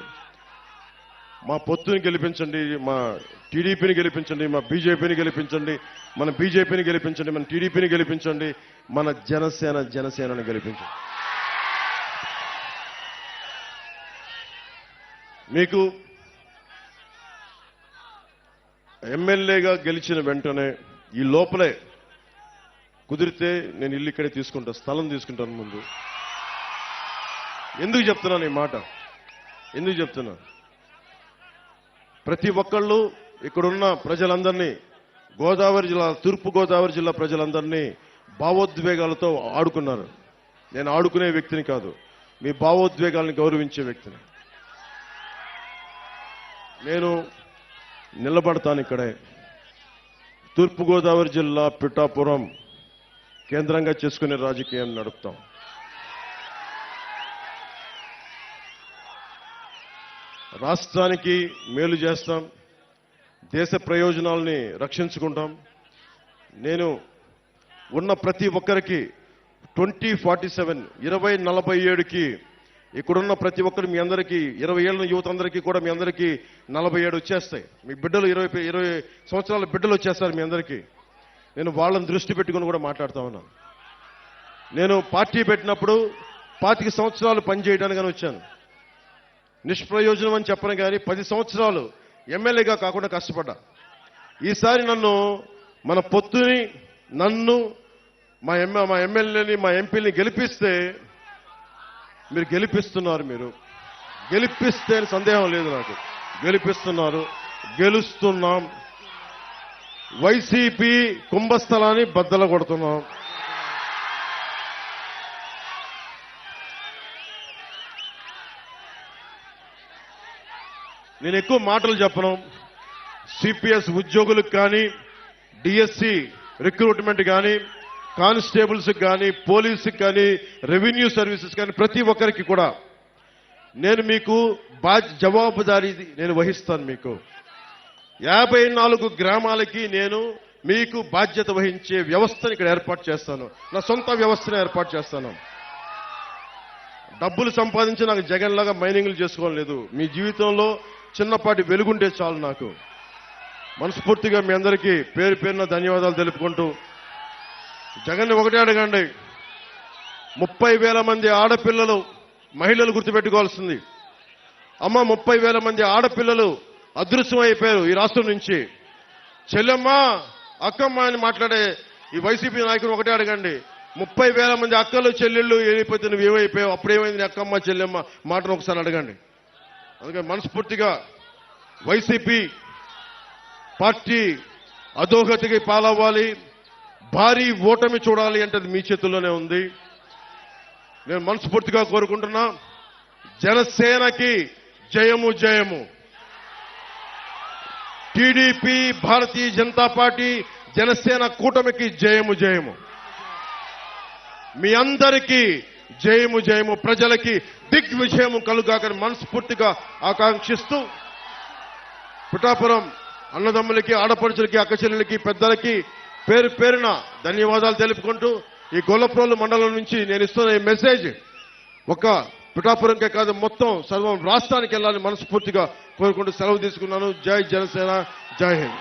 మా పొత్తుని గెలిపించండి, మా టీడీపీని గెలిపించండి, మా బీజేపీని గెలిపించండి, మన బీజేపీని గెలిపించండి, మన టీడీపీని గెలిపించండి, మన జనసేనని గెలిపించండి. మీకు ఎమ్మెల్యేగా గెలిచిన వెంటనే ఈ లోపలే కుదిరితే నేను ఇల్లు ఇక్కడే తీసుకుంటా, స్థలం తీసుకుంటాను ముందు. ఎందుకు చెప్తున్నాను ఈ మాట? ఎందుకు చెప్తున్నా? ప్రతి ఒక్కళ్ళు ఇక్కడున్న ప్రజలందరినీ, తూర్పు గోదావరి జిల్లా ప్రజలందరినీ భావోద్వేగాలతో ఆడుకున్నారు. నేను ఆడుకునే వ్యక్తిని కాదు, మీ భావోద్వేగాల్ని గౌరవించే వ్యక్తిని. నేను నిలబడతాను ఇక్కడే. తూర్పుగోదావరి జిల్లా పిఠాపురం కేంద్రంగా చేసుకునే రాజకీయం నడుపుతాం. రాష్ట్రానికి మేలు చేస్తాం, దేశ ప్రయోజనాల్ని రక్షించుకుంటాం. నేను ఉన్న ప్రతి ఒక్కరికి 2047 2047కి ఇక్కడున్న ప్రతి ఒక్కరు మీ అందరికీ 20 ఏళ్ళ యువత అందరికీ కూడా మీ అందరికీ 47 వచ్చేస్తాయి. మీ బిడ్డలు 20 సంవత్సరాల బిడ్డలు వచ్చేస్తారు మీ అందరికీ. నేను వాళ్ళని దృష్టి పెట్టుకుని కూడా మాట్లాడుతా ఉన్నాను. నేను పార్టీ పెట్టినప్పుడు 25 సంవత్సరాలు పనిచేయడానికని వచ్చాను. నిష్ప్రయోజనం అని చెప్పను కానీ 10 సంవత్సరాలు ఎమ్మెల్యేగా కాకుండా కష్టపడ్డా. ఈసారి మన పొత్తుని నన్ను మా ఎమ్మెల్యేని మా ఎంపీని గెలిపిస్తే మీరు గెలిపిస్తున్నారు. మీరు గెలిపిస్తే సందేహం లేదు నాకు. గెలిపిస్తున్నారు, గెలుస్తున్నాం. వైసీపీ కుంభస్థలాన్ని బద్దలు కొడుతున్నాం. నేను ఎక్కువ మాటలు చెప్పను. సిపిఎస్ ఉద్యోగులకు కానీ, డిఎస్సి రిక్రూట్మెంట్ కానీ, కానిస్టేబుల్స్ కానీ, పోలీసుకి కానీ, రెవెన్యూ సర్వీసెస్ కానీ ప్రతి ఒక్కరికి కూడా నేను మీకు జవాబుదారీ నేను వహిస్తాను. మీకు 54 గ్రామాలకి నేను మీకు బాధ్యత వహించే వ్యవస్థను ఇక్కడ ఏర్పాటు చేస్తాను. నా సొంత వ్యవస్థను ఏర్పాటు చేస్తాను. డబ్బులు సంపాదించి నాకు జగన్ లాగా మైనింగ్లు చేసుకోవడం లేదు. మీ జీవితంలో చిన్నపాటి వెలుగుంటే చాలు. నాకు మనస్ఫూర్తిగా మీ అందరికీ పేరు పేరున ధన్యవాదాలు తెలుపుకుంటూ, జగన్ ఒకటే అడగండి, 30,000 మంది ఆడపిల్లలు మహిళలు గుర్తుపెట్టుకోవాల్సింది. అమ్మ 30,000 మంది ఆడపిల్లలు అదృశ్యం అయిపోయారు ఈ రాష్ట్రం నుంచి. చెల్లెమ్మ అక్కమ్మ అని మాట్లాడే ఈ వైసీపీ నాయకులు ఒకటే అడగండి, 30,000 మంది అక్కలు చెల్లెళ్ళు వెళ్ళిపోతే నువ్వు ఏమైపోయావు, అప్పుడేమైంది అక్కమ్మ చెల్లెమ్మ మాటను ఒకసారి అడగండి. అందుకని మనస్ఫూర్తిగా వైసీపీ పార్టీ అధోగతికి పాలవ్వాలి, భారీ ఓటమి చూడాలి అంటే అది మీ చేతుల్లోనే ఉంది. నేను మనస్ఫూర్తిగా కోరుకుంటున్నా, జనసేనకి జయము జయము. టీడీపీ, భారతీయ జనతా పార్టీ, జనసేన కూటమికి జయము జయము. మీ అందరికీ జయము జయము. ప్రజలకి దిగ్విజయము కలుగాకని మనస్ఫూర్తిగా ఆకాంక్షిస్తూ, పిఠాపురం అన్నదమ్ములకి, ఆడపడుచులకి, అక్కచెల్లెలకి, పెద్దలకి పేరు పేరున ధన్యవాదాలు తెలుపుకుంటూ, ఈ గొల్లప్రోలు మండలం నుంచి నేను ఇస్తున్న ఈ మెసేజ్ ఒక పిఠాపురంకే కాదు మొత్తం సర్వం రాష్ట్రానికి వెళ్ళాలని మనస్ఫూర్తిగా కోరుకుంటూ సెలవు తీసుకున్నాను. జై జనసేన, జై హింద్.